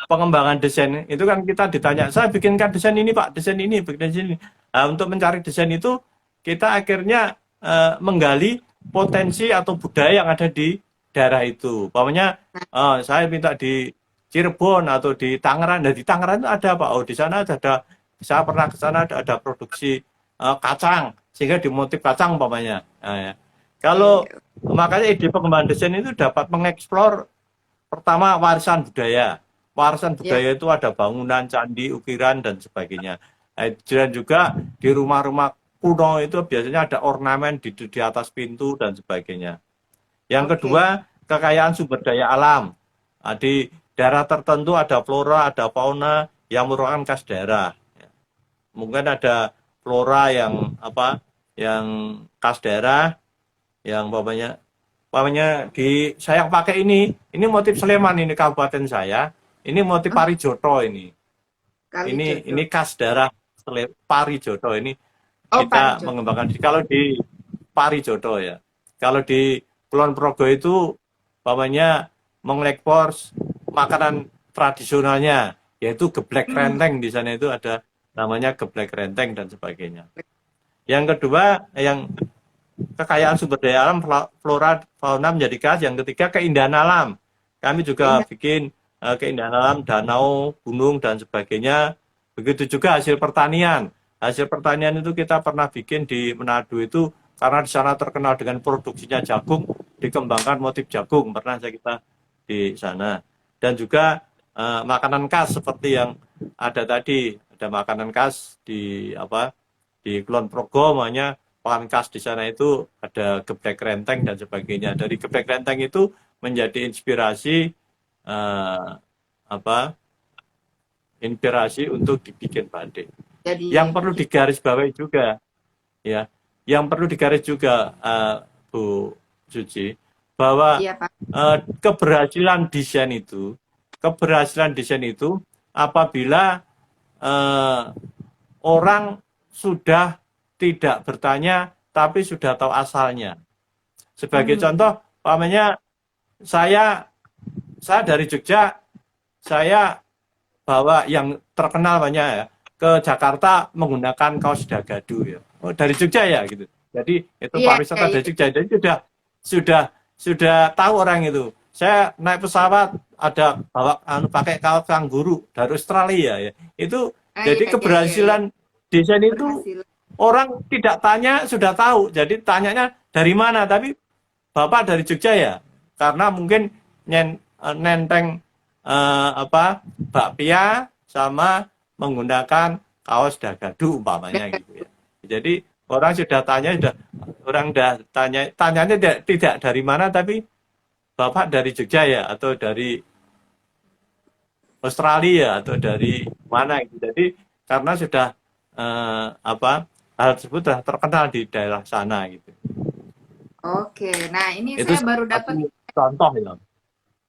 pengembangan desain itu kan kita ditanya, saya bikinkan desain ini Pak, desain ini, bikin desain ini. Untuk mencari desain itu kita akhirnya menggali potensi atau budaya yang ada di daerah itu. Pokoknya saya minta di Cirebon atau di Tangerang. Nah, di Tangerang itu ada Pak. Oh, di sana ada, saya pernah ke sana ada produksi kacang, sehingga dimotif kacang umpamanya. Nah, ya. Kalau Oke, makanya ide pengembangan desain itu dapat mengeksplor pertama warisan budaya. Warisan ya. budaya itu ada bangunan, candi, ukiran, dan sebagainya. Dan juga di rumah-rumah kuno itu biasanya ada ornamen di atas pintu dan sebagainya. Yang Oke. kedua, kekayaan sumber daya alam. Di daerah tertentu ada flora, ada fauna yang merupakan khas daerah. Mungkin ada flora yang apa, yang khas daerah, yang Pokoknya saya yang pakai ini motif Sleman ini kabupaten saya, ini motif Oh, Parijoto ini. kali Ini jodoh. khas daerah Parijoto ini Oh, kita parijodoh. mengembangkan kalau di Parijoto ya. Kalau di Kulon Progo itu umpamanya mengekspor makanan tradisionalnya yaitu geblek Hmm, renteng, di sana itu ada namanya geblek renteng dan sebagainya. Yang kedua, yang kekayaan sumber daya alam, flora fauna menjadi khas. Yang ketiga, keindahan alam. Kami juga keindahan. bikin keindahan alam, danau, gunung, dan sebagainya. Begitu juga hasil pertanian. Hasil pertanian itu kita pernah bikin di Manado itu, karena di sana terkenal dengan produksinya jagung, dikembangkan motif jagung, pernah saya kita di sana. Dan juga makanan khas seperti yang ada tadi, ada makanan khas di Kulon Progo, namanya pakan khas di sana itu ada geblek renteng dan sebagainya. Dari geblek renteng itu menjadi inspirasi eh, apa inspirasi untuk dibikin batik. Yang Jadi perlu digarisbawahi juga, ya, yang perlu digaris juga Bu Suci, bahwa iya Pak. keberhasilan desain itu apabila eh, orang sudah tidak bertanya tapi sudah tahu asalnya. Sebagai Hmm, contoh, pamannya saya saya dari Jogja, saya bawa yang terkenal banyak ya ke Jakarta menggunakan kaos dagadu ya. Oh, dari Jogja ya gitu. Jadi itu iya, iya, pariwisata iya, dari iya. Jogja. Jadi sudah sudah tahu orang itu. Saya naik pesawat ada bawa pakai kaos kanguru dari Australia ya. Itu Ah, jadi iya, iya, iya, iya. keberhasilan desain itu Berhasil. orang tidak tanya sudah tahu. Jadi tanyanya dari mana? Tapi Bapak dari Jogja ya? Karena mungkin nenteng bakpia sama menggunakan kaos dagadu umpamanya gitu ya. Jadi orang sudah tanyanya tidak dari mana, tapi Bapak dari Jogja ya, atau dari Australia atau dari mana gitu. Jadi karena sudah hal tersebut sudah terkenal di daerah sana gitu. Oke, nah ini Itu saya baru salah dapat satu contoh ya.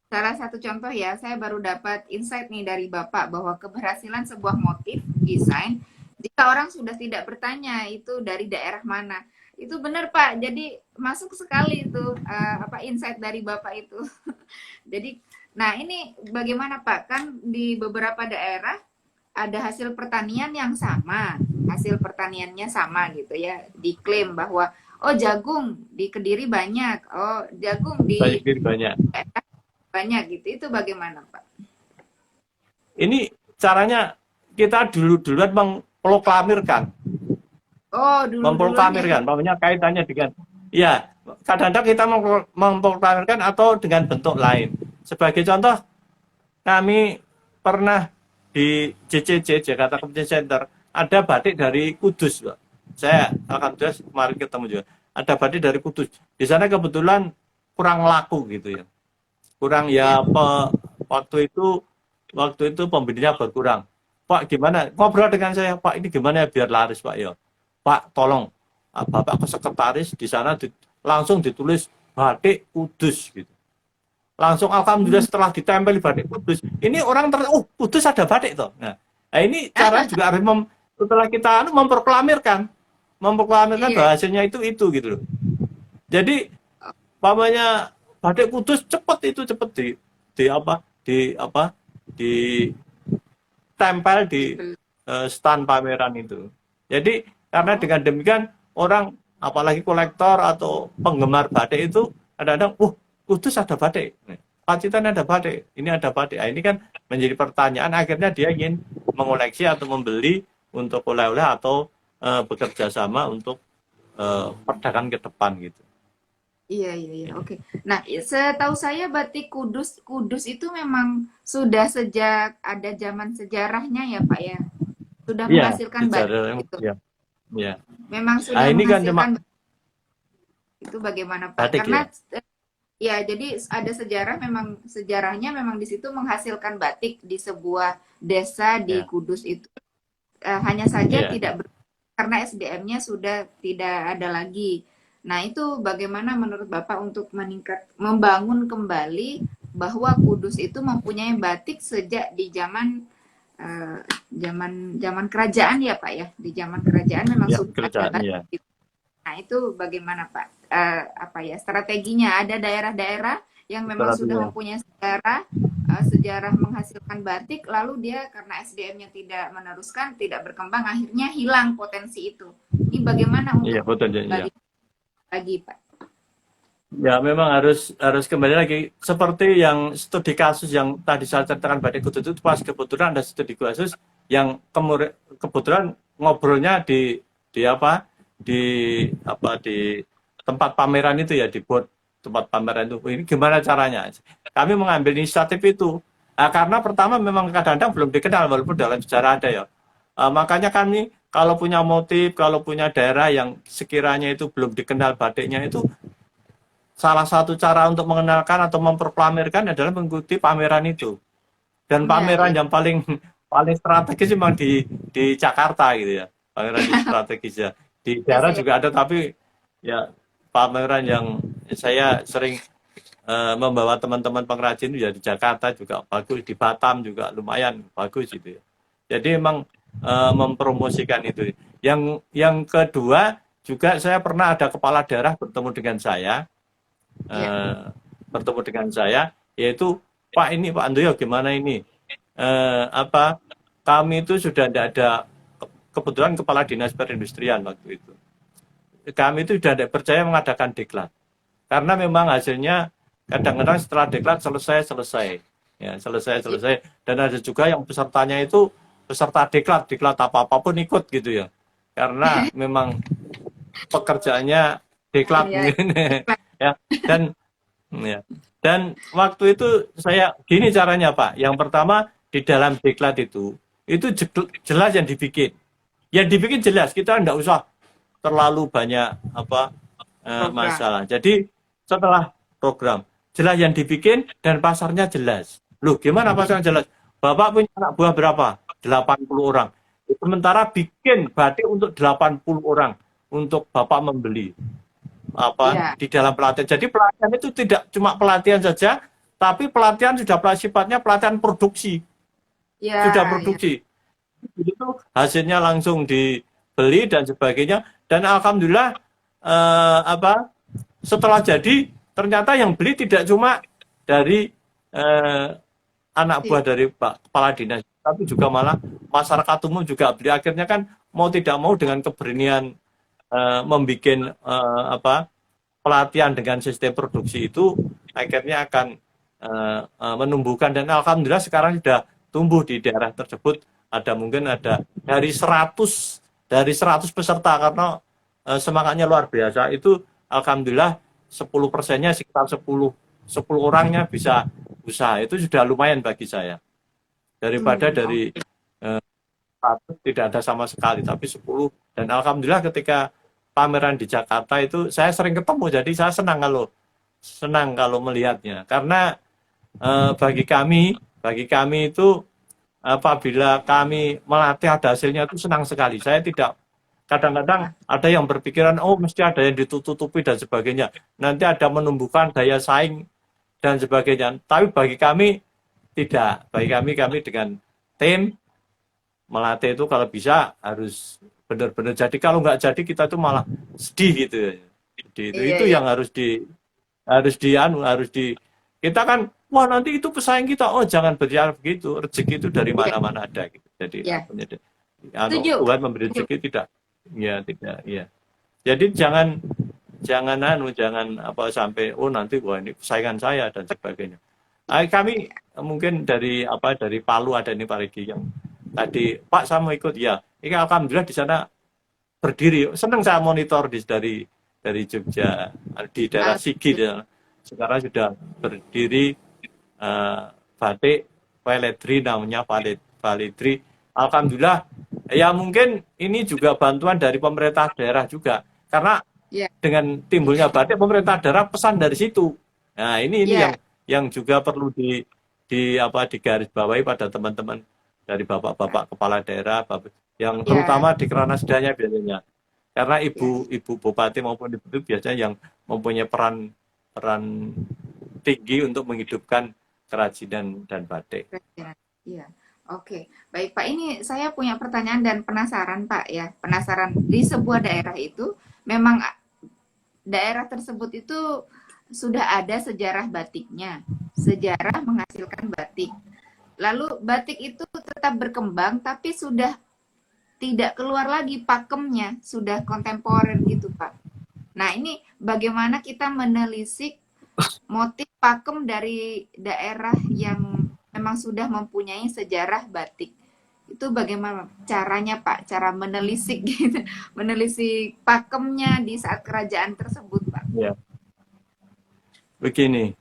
salah satu contoh ya, saya baru dapat insight nih dari Bapak bahwa keberhasilan sebuah motif desain jika orang sudah tidak bertanya itu dari daerah mana. Itu benar Pak. Jadi masuk sekali itu apa insight dari Bapak itu. Jadi, nah ini bagaimana Pak? Kan di beberapa daerah ada hasil pertanian yang sama, hasil pertaniannya sama gitu ya, diklaim bahwa oh jagung di Kediri banyak, oh jagung di Banyak banyak. banyak gitu. Itu bagaimana, Pak? Ini caranya kita dulu-duluan memproklamirkan, Oh, dulu-duluan ya. namanya kaitannya dengan, ya, kadang-kadang kita memproklamirkan atau dengan bentuk lain. Sebagai contoh, kami pernah di JCC, Jakarta Community Center, ada batik dari Kudus, Pak. Saya alhamdulillah kemarin ketemu juga. Ada batik dari Kudus. Di sana kebetulan kurang laku gitu ya. Kurang Ya. ya, waktu itu pembelinya berkurang. Pak gimana? Ngobrol dengan saya, Pak ini gimana ya biar laris Pak ya. Pak tolong, Bapak ke sekretaris di sana langsung ditulis batik Kudus gitu. Langsung alhamdulillah setelah ditempel di batik Kudus, ini orang Kudus ada batik toh. Nah ini cara juga harus setelah kita memproklamirkan Iya. bahwa hasilnya itu gitu loh. Jadi pamannya batik Kudus cepet di tempel di Dibeli. stand pameran itu. Jadi karena Oh, dengan demikian orang apalagi kolektor atau penggemar batik itu kadang-kadang, Kudus ada batik, Pacitan ada batik, ini ada batik. Nah, ini kan menjadi pertanyaan, akhirnya dia ingin mengoleksi atau membeli untuk oleh-oleh atau bekerja sama untuk perdagangan ke depan gitu. iya, iya, iya. Oke. Nah, setahu saya batik Kudus Kudus itu memang sudah sejak ada zaman sejarahnya ya, Pak ya. Sudah Iya, menghasilkan batik sejarah itu. ya, ya. Memang Nah, sudah ini kan cuma menghasilkan itu bagaimana, Pak? batik Karena ya. ya, jadi ada sejarah memang sejarahnya memang di situ menghasilkan batik di sebuah desa di Ya, Kudus itu. Hanya saja iya. tidak karena SDM-nya sudah tidak ada lagi. Nah, itu bagaimana menurut Bapak untuk membangun kembali bahwa Kudus itu mempunyai batik sejak di zaman kerajaan ya Pak ya. Di zaman kerajaan memang Ya, sudah ada kerjaan ya. batik. Nah, itu bagaimana Pak? Apa ya strateginya? Ada daerah-daerah yang memang sudah Strategi. mempunyai sejarah menghasilkan batik, lalu dia karena SDM-nya tidak meneruskan, tidak berkembang, akhirnya hilang potensi itu. Ini bagaimana Iya, untuk betul ya. balik lagi, Pak? Ya, memang harus harus kembali lagi seperti yang studi kasus yang tadi saya ceritakan batik Kudus itu, pas kebetulan ada studi kasus yang kebetulan ngobrolnya di tempat pameran itu ya, di board tempat pameran itu. Ini gimana caranya? Kami mengambil inisiatif itu. Nah, karena pertama memang kadang-kadang belum dikenal walaupun dalam sejarah ada ya. Makanya kami kalau punya motif, kalau punya daerah yang sekiranya itu belum dikenal batiknya itu, salah satu cara untuk mengenalkan atau memproklamirkan adalah mengikuti pameran itu. Dan Iya, pameran iya. yang paling paling strategis memang di Jakarta gitu ya. Pameran di strategis ya. Di Ya, daerah saya juga ada, tapi ya pameran yang saya sering membawa teman-teman pengrajin ya di Jakarta juga bagus, di Batam juga lumayan bagus gitu ya. Jadi memang mempromosikan itu. Yang kedua juga saya pernah ada kepala daerah ya. eh, bertemu dengan saya, yaitu Pak ini Pak Andoyo gimana ini, kami itu sudah tidak ada, kebetulan kepala dinas perindustrian waktu itu, kami itu sudah tidak percaya mengadakan diklat karena memang hasilnya kadang-kadang setelah diklat selesai ya, selesai, dan ada juga yang pesertanya itu peserta diklat apapun ikut gitu ya, karena memang pekerjaannya diklat Ya, mungkin ya. Ya. Dan waktu itu saya gini caranya Pak. Yang pertama di dalam diklat itu jelas yang dibikin. Yang dibikin jelas, kita enggak usah terlalu banyak program. masalah. Jadi setelah program jelas yang dibikin dan pasarnya jelas. Loh, gimana pasarnya jelas? Bapak punya anak buah berapa? 80 orang. Sementara bikin batik untuk 80 orang untuk Bapak membeli. Iya, di dalam pelatihan. Jadi pelatihan itu tidak cuma pelatihan saja, tapi pelatihan sudah sifatnya pelatihan produksi, iya, sudah iya, produksi. Itu hasilnya langsung dibeli dan sebagainya. Dan alhamdulillah apa setelah jadi ternyata yang beli tidak cuma dari eh, anak buah si- dari Pak Kepala Dinas, tapi juga malah masyarakat umum juga beli. Akhirnya kan mau tidak mau dengan keberanian membuat apa pelatihan dengan sistem produksi itu akhirnya akan menumbuhkan, dan alhamdulillah sekarang sudah tumbuh di daerah tersebut. Ada mungkin ada dari 100 peserta, karena semangatnya luar biasa itu. Alhamdulillah 10%-nya sekitar 10 orangnya bisa usaha, itu sudah lumayan bagi saya, daripada oh, dari 100 tidak ada sama sekali, tapi 10. Dan alhamdulillah ketika pameran di Jakarta itu saya sering ketemu, jadi saya senang kalau melihatnya, karena bagi kami itu apabila kami melatih ada hasilnya itu senang sekali. Saya tidak, kadang-kadang ada yang berpikiran oh mesti ada yang ditutupi dan sebagainya, nanti ada menumbuhkan daya saing dan sebagainya. Tapi bagi kami tidak, kami dengan tim melatih itu kalau bisa harus benar-benar jadi. Kalau nggak jadi kita tuh malah sedih gitu. Jadi iya, itu iya, yang harus di kita kan, wah nanti itu pesaing kita. Oh jangan berjalan begitu, rezeki itu dari iya, mana-mana ada gitu. Jadi iya. Setuju, Tuhan memberi setuju. rezeki tidak ya. Jadi jangan apa sampai oh nanti wah ini saingan saya dan sebagainya. Kami mungkin dari Palu ada ini Pak Regi yang tadi Pak saya mau ikut ya. Ini alhamdulillah di sana berdiri. Senang saya monitor dari Jogja di daerah Sigi ya. Sekarang sudah berdiri batik Valedri, namanya Valedri. Alhamdulillah ya, mungkin ini juga bantuan dari pemerintah daerah juga, karena Iya, dengan timbulnya batik pemerintah daerah pesan dari situ. Nah, ini iya, yang juga perlu digarisbawahi pada teman-teman dari bapak-bapak kepala daerah, yang iya, terutama di Keranasdanya biasanya. Karena iya. ibu bupati maupun ibu itu biasanya yang mempunyai peran peran tinggi untuk menghidupkan kerajinan dan batik. Keren. Iya. Oke, baik Pak. Ini saya punya pertanyaan dan penasaran Pak ya. Penasaran di sebuah daerah itu memang daerah tersebut itu sudah ada sejarah batiknya, sejarah menghasilkan batik. Lalu batik itu tetap berkembang tapi sudah tidak keluar lagi pakemnya, sudah kontemporer gitu Pak. Nah, ini bagaimana kita menelisik motif pakem dari daerah yang memang sudah mempunyai sejarah batik. Itu bagaimana caranya Pak? Cara menelisik gitu, menelisik pakemnya di saat kerajaan tersebut Pak. Ya, begini,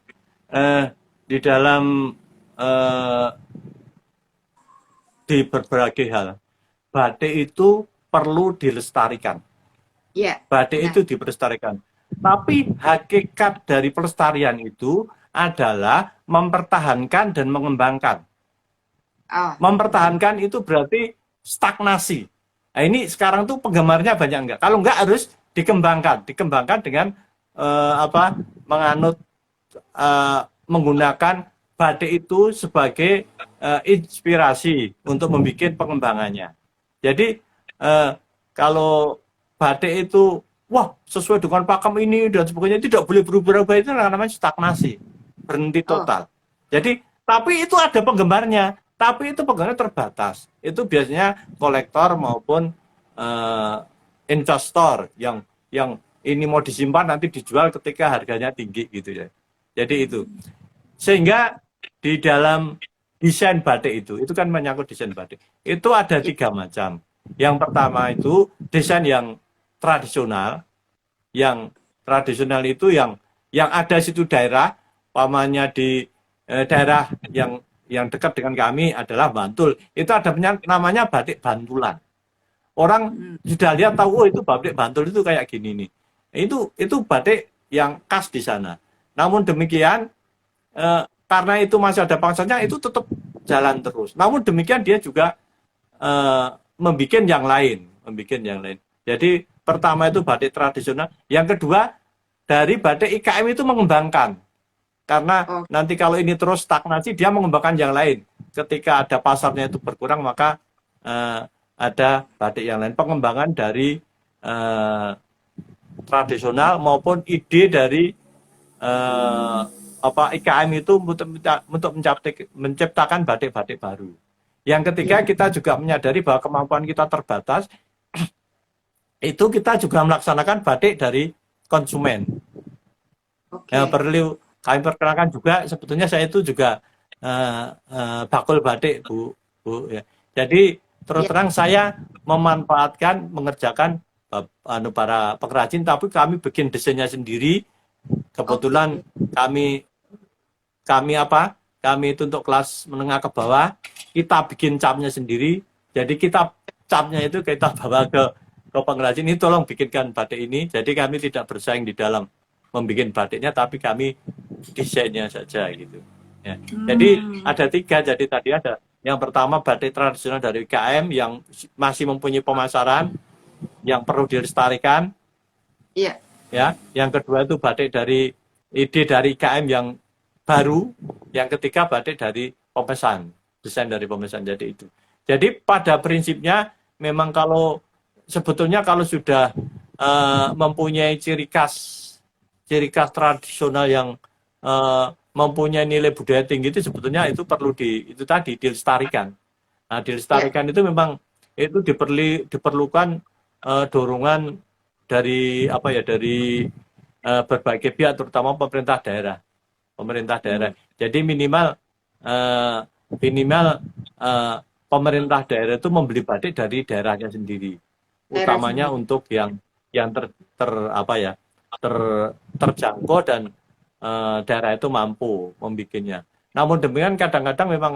eh, di dalam eh, di berbagai hal, batik itu perlu dilestarikan. Iya, Batik benar. itu dilestarikan. Tapi hakikat dari pelestarian itu adalah mempertahankan dan mengembangkan. Oh, betul. Mempertahankan itu berarti stagnasi. Nah, ini sekarang tuh penggemarnya banyak enggak? Kalau enggak harus dikembangkan dengan apa? Menganut menggunakan batik itu sebagai inspirasi untuk membuat pengembangannya. Jadi kalau batik itu wah sesuai dengan pakem ini dan sebagainya tidak boleh berubah-ubah, itu namanya stagnasi, berhenti Oh, total. Jadi tapi itu ada penggemarnya, tapi itu penggemarnya terbatas. Itu biasanya kolektor maupun investor yang ini mau disimpan nanti dijual ketika harganya tinggi gitu ya. Jadi itu. Sehingga di dalam desain batik itu kan menyangkut desain batik. Itu ada iya, 3 macam. Yang pertama itu desain yang tradisional. Yang tradisional itu yang ada situ daerah, pamannya di daerah yang dekat dengan kami adalah Bantul. Itu ada namanya batik Bantulan. Orang mm, sudah lihat tahu oh itu batik Bantul itu kayak gini nih. Itu batik yang khas di sana. Namun demikian karena itu masih ada pangsanya, itu tetap jalan terus. Namun demikian dia juga membuat yang lain. Jadi pertama itu batik tradisional, yang kedua dari batik IKM itu mengembangkan. Karena Oh, nanti kalau ini terus stagnasi, dia mengembangkan yang lain. Ketika ada pasarnya itu berkurang, maka ada batik yang lain. Pengembangan dari tradisional maupun ide dari IKM itu untuk menciptakan batik-batik baru. Yang ketiga, iya, kita juga menyadari bahwa kemampuan kita terbatas, itu kita juga melaksanakan batik dari konsumen. Yang oke. perlu kami perkenalkan juga, sebetulnya saya itu juga bakul batik, Bu. Ya. Jadi terus Iya, terang saya memanfaatkan, mengerjakan para pengrajin, tapi kami bikin desainnya sendiri. oke. Kebetulan kami kami itu untuk kelas menengah ke bawah, kita bikin capnya sendiri. Jadi kita capnya itu kita bawa ke pengrajin, ini tolong bikinkan batik ini. Jadi kami tidak bersaing di dalam membuat batiknya, tapi kami desainnya saja gitu. Ya. Jadi Hmm, ada 3. Jadi tadi ada yang pertama batik tradisional dari UKM yang masih mempunyai pemasaran, yang perlu dilestarikan. iya, Ya, yang kedua itu batik dari ide dari IKM yang baru, yang ketiga batik dari pemesan, desain dari pemesan. Jadi itu. Jadi pada prinsipnya memang kalau sebetulnya kalau sudah mempunyai ciri khas tradisional yang mempunyai nilai budaya tinggi, itu sebetulnya itu perlu itu tadi dilestarikan. Nah, iya. dilestarikan itu memang itu diperlukan dorongan dari berbagai pihak, terutama pemerintah daerah. Hmm, Jadi minimal eh, minimal eh, pemerintah daerah itu membeli batik dari daerahnya sendiri, daerah utamanya sendiri. untuk yang terjangkau dan daerah itu mampu membikinnya. Namun demikian kadang-kadang memang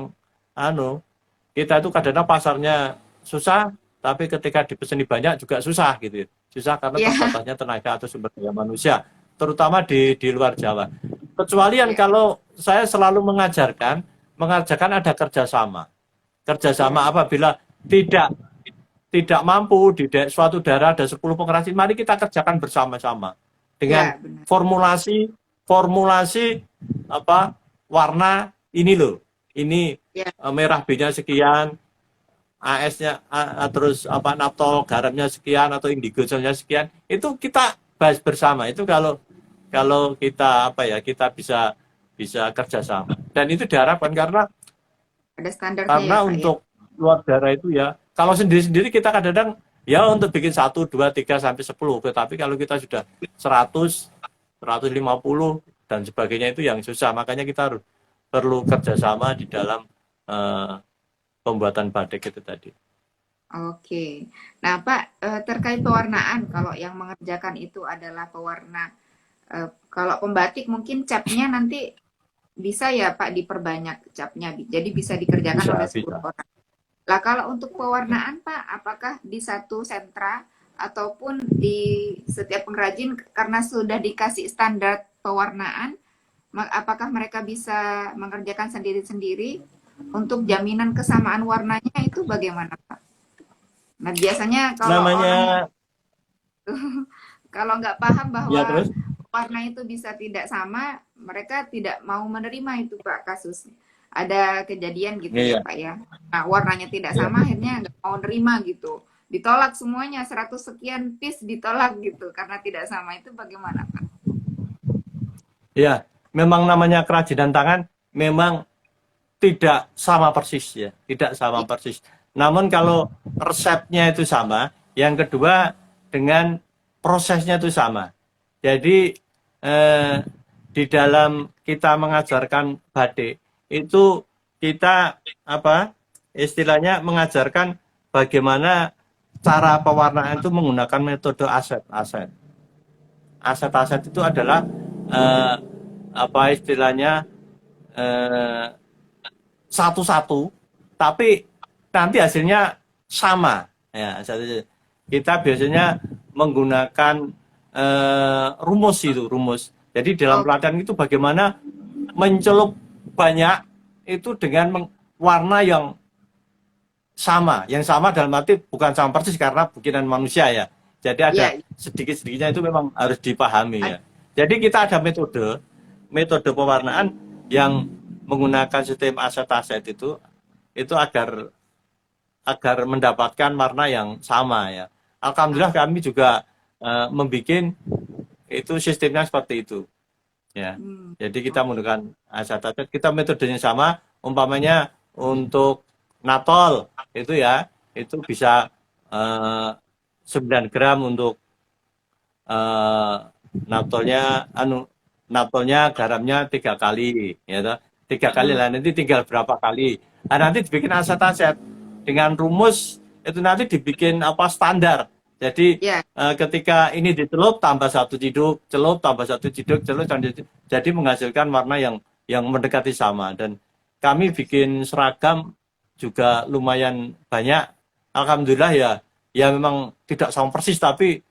kita itu kadang-kadang pasarnya susah, tapi ketika dipeseni banyak juga susah gitu. Susah karena Iya, terbatasnya tenaga atau sumber daya manusia, terutama di luar Jawa. Kecualian iya, kalau saya selalu mengajarkan ada kerjasama. iya, Kerjasama apabila tidak mampu di suatu daerah ada 10 pengrajin, mari kita kerjakan bersama-sama dengan iya, benar. formulasi formulasi warna ini loh. Ini Iya, merah B-nya sekian, AS-nya terus naptol garamnya sekian atau indigo-nya sekian. Itu kita bahas bersama. Itu kalau kalau kita kita bisa kerjasama. Dan itu diharapkan ada standarnya ya, karena Pak ya. untuk luar daerah itu ya, kalau sendiri-sendiri kita kadang-kadang ya untuk bikin 1, 2, 3 sampai 10, tetapi kalau kita sudah 100, 150 dan sebagainya itu yang susah. Makanya kita harus perlu kerjasama di dalam eh, pembuatan batik itu tadi. Oke. Nah, Pak, terkait pewarnaan, kalau yang mengerjakan itu adalah pewarna, kalau pembatik mungkin capnya nanti bisa ya, Pak, diperbanyak capnya. Jadi bisa dikerjakan oleh Bisa, 10 bisa. orang. Lah kalau untuk pewarnaan, Pak, apakah di satu sentra ataupun di setiap pengrajin karena sudah dikasih standar pewarnaan, apakah mereka bisa mengerjakan sendiri-sendiri? Untuk jaminan kesamaan warnanya itu bagaimana, Pak? Nah, biasanya kalau orang Namanya kalau nggak paham ya bahwa terus warna itu bisa tidak sama, mereka tidak mau menerima itu, Pak, kasusnya. Ada kejadian gitu ya, iya, Pak ya. Nah, warnanya tidak iya. sama, akhirnya nggak mau nerima gitu. Ditolak semuanya, 100 sekian piece ditolak gitu, karena tidak sama. Itu bagaimana, Pak? Ya, memang namanya kerajinan tangan memang tidak sama persis ya, tidak sama Iya, persis. Namun kalau resepnya itu sama, yang kedua dengan prosesnya itu sama. Jadi eh, di dalam kita mengajarkan batik itu kita istilahnya mengajarkan bagaimana cara pewarnaan itu menggunakan metode aset-aset. Aset-aset itu adalah eh, istilahnya eh, satu-satu, tapi nanti hasilnya sama. Ya, kita biasanya menggunakan rumus itu, rumus. Jadi dalam oke, pelatihan itu bagaimana mencelup banyak itu dengan warna yang sama dalam arti bukan sama persis karena bikinan manusia ya. Jadi ada iya, sedikit-sedikitnya itu memang harus dipahami ya. ada Jadi kita ada metode pewarnaan yang menggunakan sistem asetaset itu agar mendapatkan warna yang sama ya. Alhamdulillah kami juga membuat itu sistemnya seperti itu ya. Jadi kita menggunakan asetaset, kita metodenya sama, umpamanya untuk natol itu ya, itu bisa 9 gram untuk natolnya garamnya 3 kali ya toh. 3 kali lah, nanti tinggal berapa kali. Nah, nanti dibikin asetaset dengan rumus itu nanti dibikin standar. Jadi Ya, ketika ini dicelup tambah 1 ciduk, celup tambah 1 ciduk, celup jadi menghasilkan warna yang mendekati sama. Dan kami bikin seragam juga lumayan banyak. Alhamdulillah ya memang tidak sama persis, tapi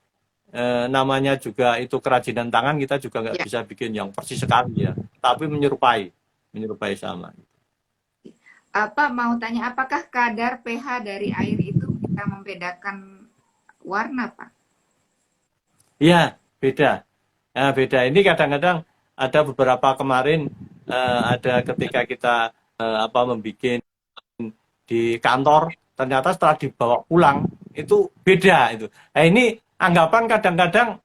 namanya juga itu kerajinan tangan, kita juga nggak ya. bisa bikin yang persis sekali ya, tapi menyerupai sama. Mau tanya, apakah kadar pH dari air itu bisa membedakan warna, Pak? Iya, beda. Nah, beda ini kadang-kadang ada beberapa kemarin ada ketika kita membuat di kantor, ternyata setelah dibawa pulang itu beda itu. Nah, ini anggapan kadang-kadang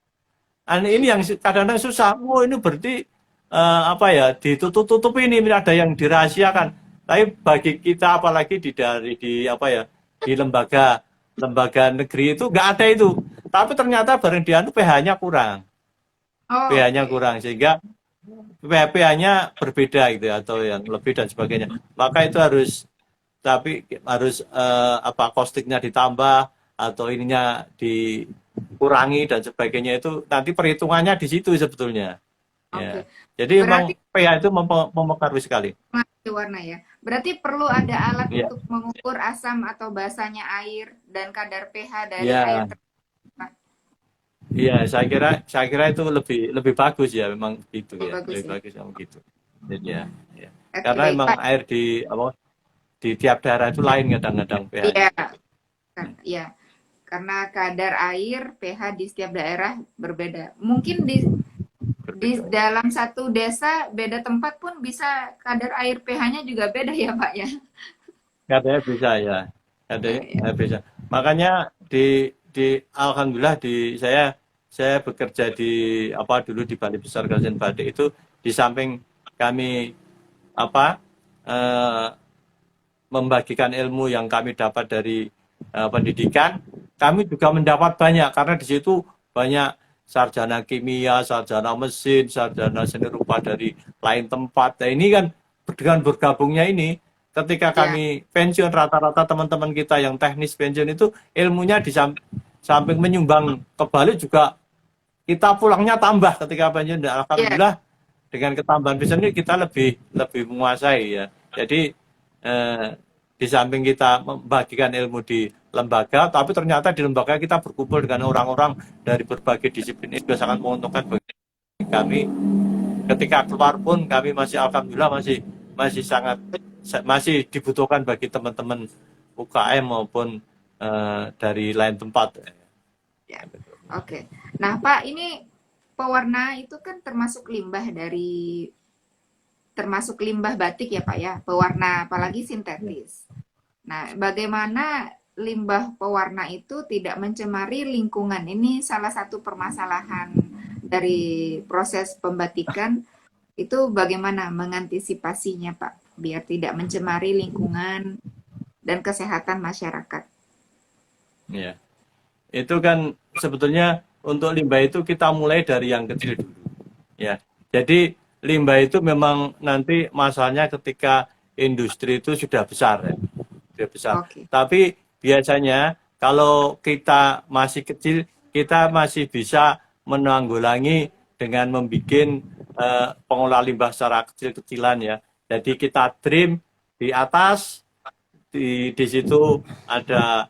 ini yang kadang-kadang susah. Oh, ini berarti ditutup-tutup, ini ada yang dirahasiakan. Tapi bagi kita apalagi di lembaga negeri itu nggak ada itu. Tapi ternyata bareng dianu pH-nya kurang. Oh, pH-nya oke. kurang sehingga pH-nya berbeda gitu atau yang lebih dan sebagainya. Maka itu harus causticnya ditambah atau ininya dikurangi dan sebagainya, itu nanti perhitungannya di situ sebetulnya. Oke. Ya. Jadi Berarti memang pH itu mempengaruhi sekali. mengenai warna ya. Berarti perlu ada alat Ya, untuk mengukur asam atau basanya air dan kadar pH dari air ya, tersebut. iya. Saya kira itu lebih bagus ya, memang gitu Oh, ya, bagus lebih ya. bagus yang begitu. Jadi ya. Oke, Karena baik, memang Pak. air di tiap daerah itu lain kadang-kadang pH-nya. Iya, ya. Karena kadar air pH di setiap daerah berbeda. Mungkin di Berbeda. dalam satu desa beda tempat pun bisa kadar air pH-nya juga beda ya, Pak ya. Katanya bisa ya, katanya bisa. Makanya alhamdulillah saya bekerja dulu di Balai Besar Kerajinan Batik itu, di samping kami eh, membagikan ilmu yang kami dapat dari pendidikan, kami juga mendapat banyak karena di situ banyak sarjana kimia, sarjana mesin, sarjana seni rupa dari lain tempat. Nah, ini kan dengan bergabungnya ini, ketika Ya, kami pensiun, rata-rata teman-teman kita yang teknis pensiun itu ilmunya di samping menyumbang ke Bali juga kita pulangnya tambah ketika pensiun. Dan ya. alhamdulillah dengan ketambahan pensiun ini kita lebih menguasai ya. Jadi eh, di samping kita membagikan ilmu di lembaga, tapi ternyata di lembaga kita berkumpul dengan orang-orang dari berbagai disiplin. Itu sangat menguntungkan bagi kami. Ketika keluar pun kami masih alhamdulillah masih dibutuhkan bagi teman-teman UKM maupun dari lain tempat. Ya. Oke. Nah, Pak, ini pewarna itu kan termasuk limbah batik ya, Pak ya, pewarna apalagi sintetis. Nah, bagaimana limbah pewarna itu tidak mencemari lingkungan? Ini salah satu permasalahan dari proses pembatikan, itu bagaimana mengantisipasinya, Pak, biar tidak mencemari lingkungan dan kesehatan masyarakat. Ya. Itu kan sebetulnya untuk limbah itu kita mulai dari yang kecil dulu. Ya. Jadi limbah itu memang nanti masalahnya ketika industri itu sudah besar ya. Sudah besar. Oke. Tapi biasanya kalau kita masih kecil, kita masih bisa menanggulangi dengan membuat pengelola limbah secara kecil-kecilan ya. Jadi kita trim di atas, di situ ada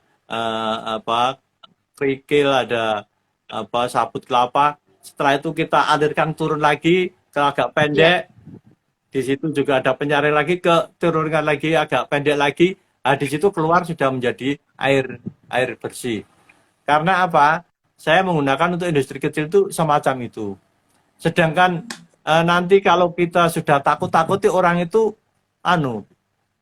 kerikil, ada sabut kelapa. Setelah itu kita alirkan turun lagi ke agak Ya, pendek. Di situ juga ada penyaring lagi, turunkan lagi agak pendek lagi. Nah, di situ keluar sudah menjadi air bersih. Karena apa? Saya menggunakan untuk industri kecil itu semacam itu. Sedangkan nanti kalau kita sudah takut-takuti orang itu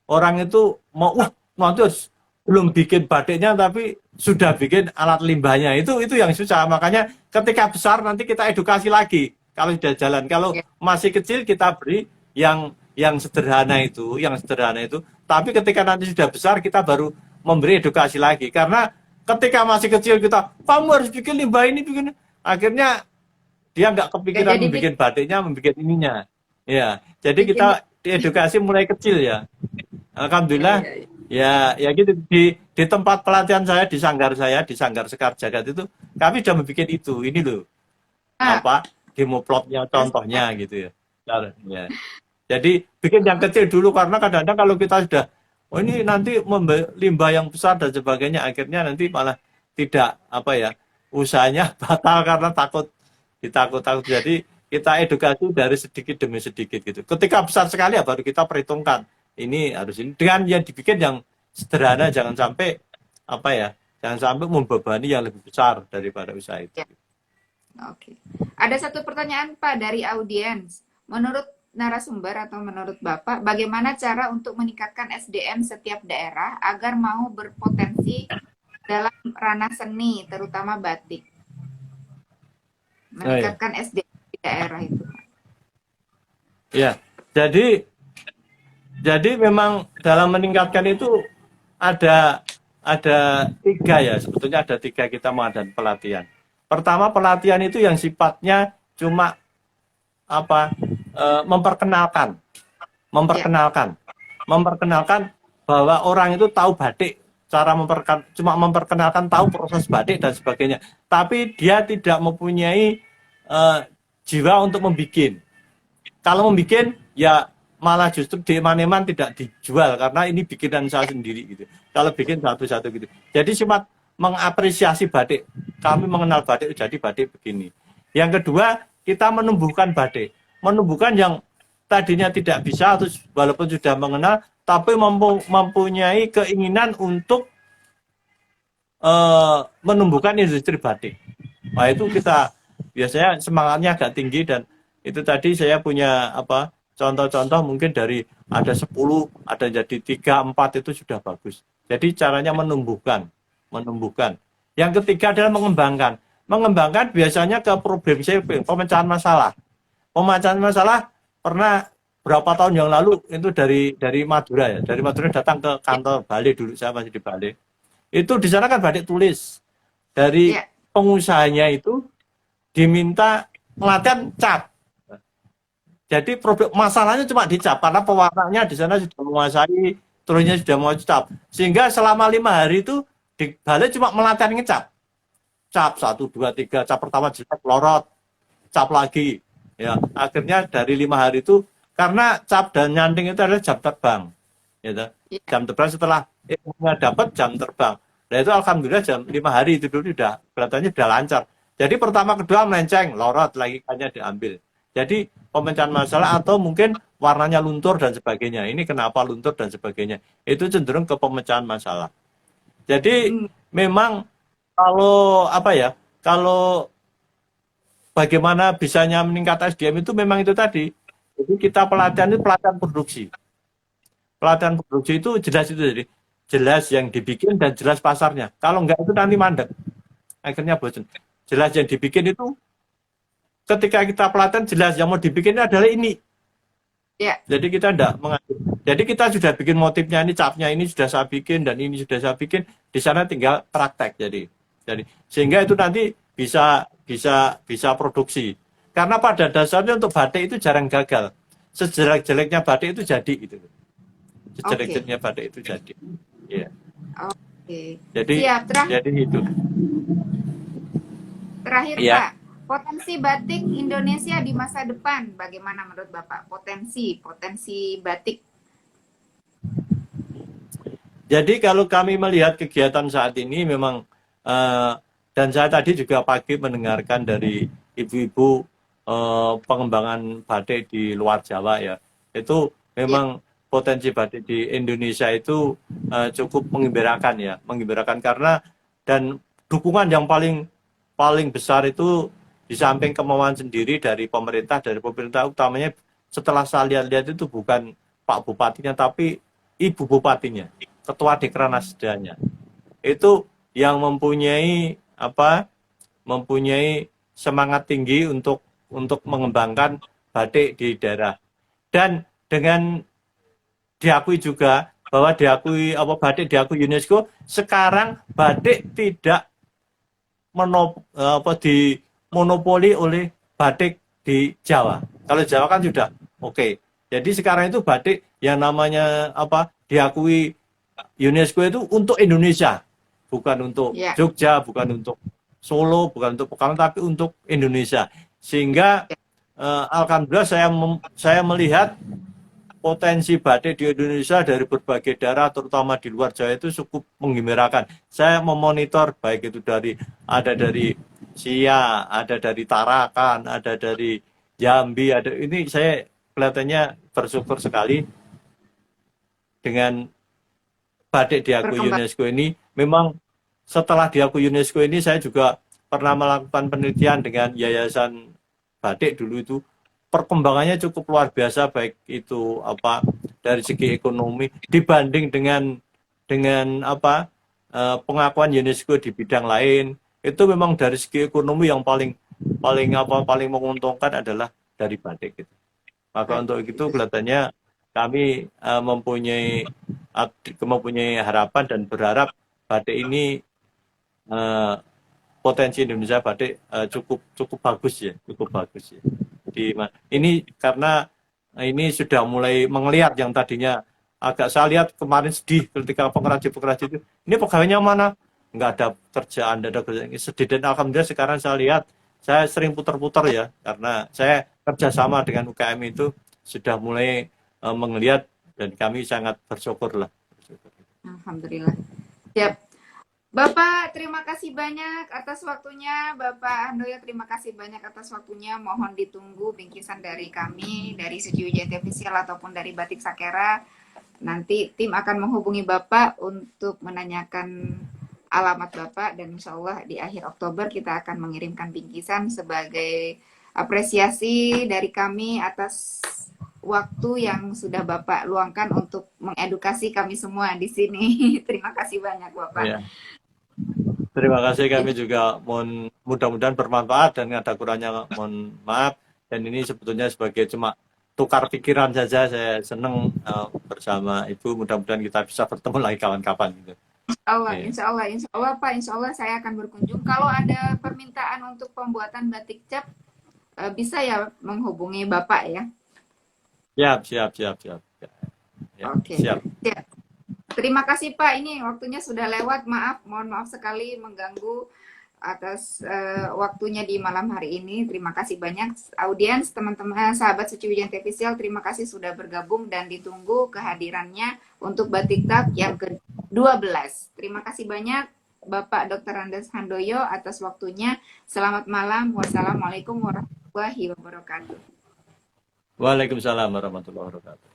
orang itu mau nanti harus belum bikin batiknya tapi sudah bikin alat limbahnya, itu yang susah. Makanya ketika besar nanti kita edukasi lagi kalau sudah jalan. Kalau Ya. masih kecil kita beri yang sederhana itu, tapi ketika nanti sudah besar kita baru memberi edukasi lagi. Karena ketika masih kecil kita, kamu harus bikin limbah ini, bikin, akhirnya dia nggak Gak kepikiran jadi membuat batiknya, membuat ininya. Ya, jadi bikin. kita diedukasi mulai kecil ya. Ya, Alhamdulillah, ya, ya. ya gitu di tempat pelatihan saya, di Sanggar Sekar Jagad itu, kami sudah membuat itu. Ini loh, Ah, apa demo plotnya, terus, contohnya gitu ya. Ya. Jadi bikin yang kecil dulu, karena kadang-kadang kalau kita sudah, oh ini nanti limbah yang besar dan sebagainya, akhirnya nanti malah tidak apa ya, usahanya batal karena takut. Jadi kita edukasi dari sedikit demi sedikit gitu. Ketika besar sekali ya baru kita perhitungkan ini harus ini, dengan yang dibikin yang sederhana, jangan sampai apa ya, jangan sampai membebani yang lebih besar daripada usaha itu. ya. Oke. Ada satu pertanyaan Pak dari audiens. Menurut narasumber atau menurut Bapak, bagaimana cara untuk meningkatkan SDM setiap daerah agar mau berpotensi dalam ranah seni, terutama batik? Oh ya, Meningkatkan SDM di daerah itu. ya. Jadi memang dalam meningkatkan itu ada tiga ya, sebetulnya ada tiga kita mengadakan pelatihan. Pertama, pelatihan itu yang sifatnya cuma apa, memperkenalkan Ya, memperkenalkan bahwa orang itu tahu batik, cuma memperkenalkan tahu proses batik dan sebagainya, tapi dia tidak mempunyai jiwa untuk membuat. Kalau membuat ya malah justru di eman-eman tidak dijual karena ini bikinan saya sendiri gitu. Kalau bikin satu-satu gitu. Jadi sifat mengapresiasi batik. Kami mengenal batik, jadi batik begini. Yang kedua, kita menumbuhkan batik. Menumbuhkan yang tadinya tidak bisa, atau walaupun sudah mengenal, tapi mempunyai keinginan untuk menumbuhkan industri batik. Nah itu kita biasanya semangatnya agak tinggi, dan itu tadi saya punya apa, contoh-contoh mungkin dari ada 10, ada jadi 3, 4 itu sudah bagus. Jadi caranya menumbuhkan. Yang ketiga adalah mengembangkan. Mengembangkan biasanya ke problem solving, pemecahan masalah. Pemecahan masalah pernah berapa tahun yang lalu itu dari Madura ya. Dari Madura datang ke kantor Bali, dulu saya masih di Bali. Itu di sana kan batik tulis. Dari ya, pengusahanya itu diminta pelatihan cat. Jadi problem masalahnya cuma dicap karena pewarnanya di sana sudah menguasai, terusnya sudah mau cap. Sehingga selama 5 hari itu di Bali cuma melatihan ngecap. Cap 1, 2, 3, cap pertama jelek, lorot, cap lagi. Ya, akhirnya dari 5 hari itu, karena cap dan nyanting itu adalah jam terbang. Gitu. ya. Jam terbang setelah ilmunya dapat jam terbang. Nah itu alhamdulillah jam 5 hari itu dulu udah kelihatannya udah lancar. Jadi pertama kedua melenceng, lorot lagi hanya diambil. Jadi pemecahan masalah atau mungkin warnanya luntur dan sebagainya. Ini kenapa luntur dan sebagainya. Itu cenderung ke pemecahan masalah. Jadi Hmm, memang kalau apa ya, kalau bagaimana bisanya meningkat SDM itu memang itu tadi. Jadi kita pelatihan itu pelatihan produksi. Pelatihan produksi itu jelas itu, jadi jelas yang dibikin dan jelas pasarnya. Kalau enggak itu nanti mandek. Akhirnya bosan. Jelas yang dibikin itu, ketika kita pelatihan jelas yang mau dibikin adalah ini. ya, Jadi kita enggak mengatur. Jadi kita sudah bikin motifnya, ini capnya ini sudah saya bikin dan ini sudah saya bikin, di sana tinggal praktek. Jadi sehingga itu nanti bisa produksi. Karena pada dasarnya untuk batik itu jarang gagal. Sejelek-jeleknya batik itu jadi gitu. oke, Sejelek-jeleknya batik itu jadi. Ya. oke. Jadi Siap. jadi itu. Terakhir Iya. Pak, potensi batik Indonesia di masa depan, bagaimana menurut Bapak? Potensi batik. Jadi kalau kami melihat kegiatan saat ini memang dan saya tadi juga pagi mendengarkan dari ibu-ibu pengembangan batik di luar Jawa ya. Itu Ya, memang potensi batik di Indonesia itu cukup menggembirakan ya, menggembirakan karena dan dukungan yang paling besar itu di samping kemauan sendiri dari pemerintah utamanya setelah saya lihat-lihat itu bukan Pak Bupatinya tapi Ibu Bupatinya, Ketua Dekranasdanya. Itu yang mempunyai semangat tinggi untuk mengembangkan batik di daerah. Dan dengan diakui juga bahwa batik diakui UNESCO, sekarang batik tidak dimonopoli oleh batik di Jawa. Kalau Jawa kan sudah oke. Jadi sekarang itu batik yang namanya diakui UNESCO itu untuk Indonesia, bukan untuk Ya, Jogja, bukan untuk Solo, bukan untuk Pekalongan, tapi untuk Indonesia. Sehingga alhamdulillah saya melihat potensi batik di Indonesia dari berbagai daerah, terutama di luar Jawa itu cukup menggembirakan. Saya memonitor baik itu ada dari Sia, ada dari Tarakan, ada dari Jambi, ini saya kelihatannya bersyukur sekali dengan batik diakui berkembang. UNESCO ini. Memang setelah diakui UNESCO ini saya juga pernah melakukan penelitian dengan Yayasan Batik dulu itu. Perkembangannya cukup luar biasa baik itu dari segi ekonomi dibanding dengan pengakuan UNESCO di bidang lain. Itu memang dari segi ekonomi yang paling paling menguntungkan adalah dari batik gitu. Maka untuk itu kelihatannya kami mempunyai harapan dan berharap batik ini potensi Indonesia batik cukup bagus ya. Ini karena ini sudah mulai mengelihat yang tadinya agak saya lihat kemarin sedih ketika pengrajin-pengrajin itu, ini pegawainya mana? Nggak ada kerjaan, nggak ada kerjaan. Sedih, dan alhamdulillah sekarang saya lihat, saya sering putar-putar ya, karena saya kerjasama dengan UKM itu sudah mulai mengelihat, dan kami sangat bersyukur lah. Alhamdulillah. Siap. Bapak, terima kasih banyak atas waktunya. Bapak Handoyo, terima kasih banyak atas waktunya. Mohon ditunggu bingkisan dari kami, dari Setuju JT Official ataupun dari Batik Sakera. Nanti tim akan menghubungi Bapak untuk menanyakan alamat Bapak, dan insya Allah di akhir Oktober kita akan mengirimkan bingkisan sebagai apresiasi dari kami atas waktu yang sudah Bapak luangkan untuk mengedukasi kami semua di sini. Terima kasih banyak Bapak. Ya. Terima kasih, kami juga mudah-mudahan bermanfaat, dan ada kurangnya mohon maaf. Dan ini sebetulnya sebagai cuma tukar pikiran saja. Saya senang bersama Ibu, mudah-mudahan kita bisa bertemu lagi kawan-kapan gitu. Insya Allah Pak, insya Allah saya akan berkunjung. Kalau ada permintaan untuk pembuatan batik cap, bisa ya menghubungi Bapak ya. Siap. Ya, Oke. siap. Ya. Terima kasih Pak, ini waktunya sudah lewat. Mohon maaf sekali mengganggu atas waktunya di malam hari ini. Terima kasih banyak audiens, teman-teman, sahabat Setuju JT Official. Terima kasih sudah bergabung dan ditunggu kehadirannya untuk Batik Tap yang ke-12. Terima kasih banyak Bapak Dr. Andes Handoyo atas waktunya. Selamat malam. Wassalamualaikum warahmatullahi wabarakatuh. Waalaikumsalam warahmatullahi wabarakatuh.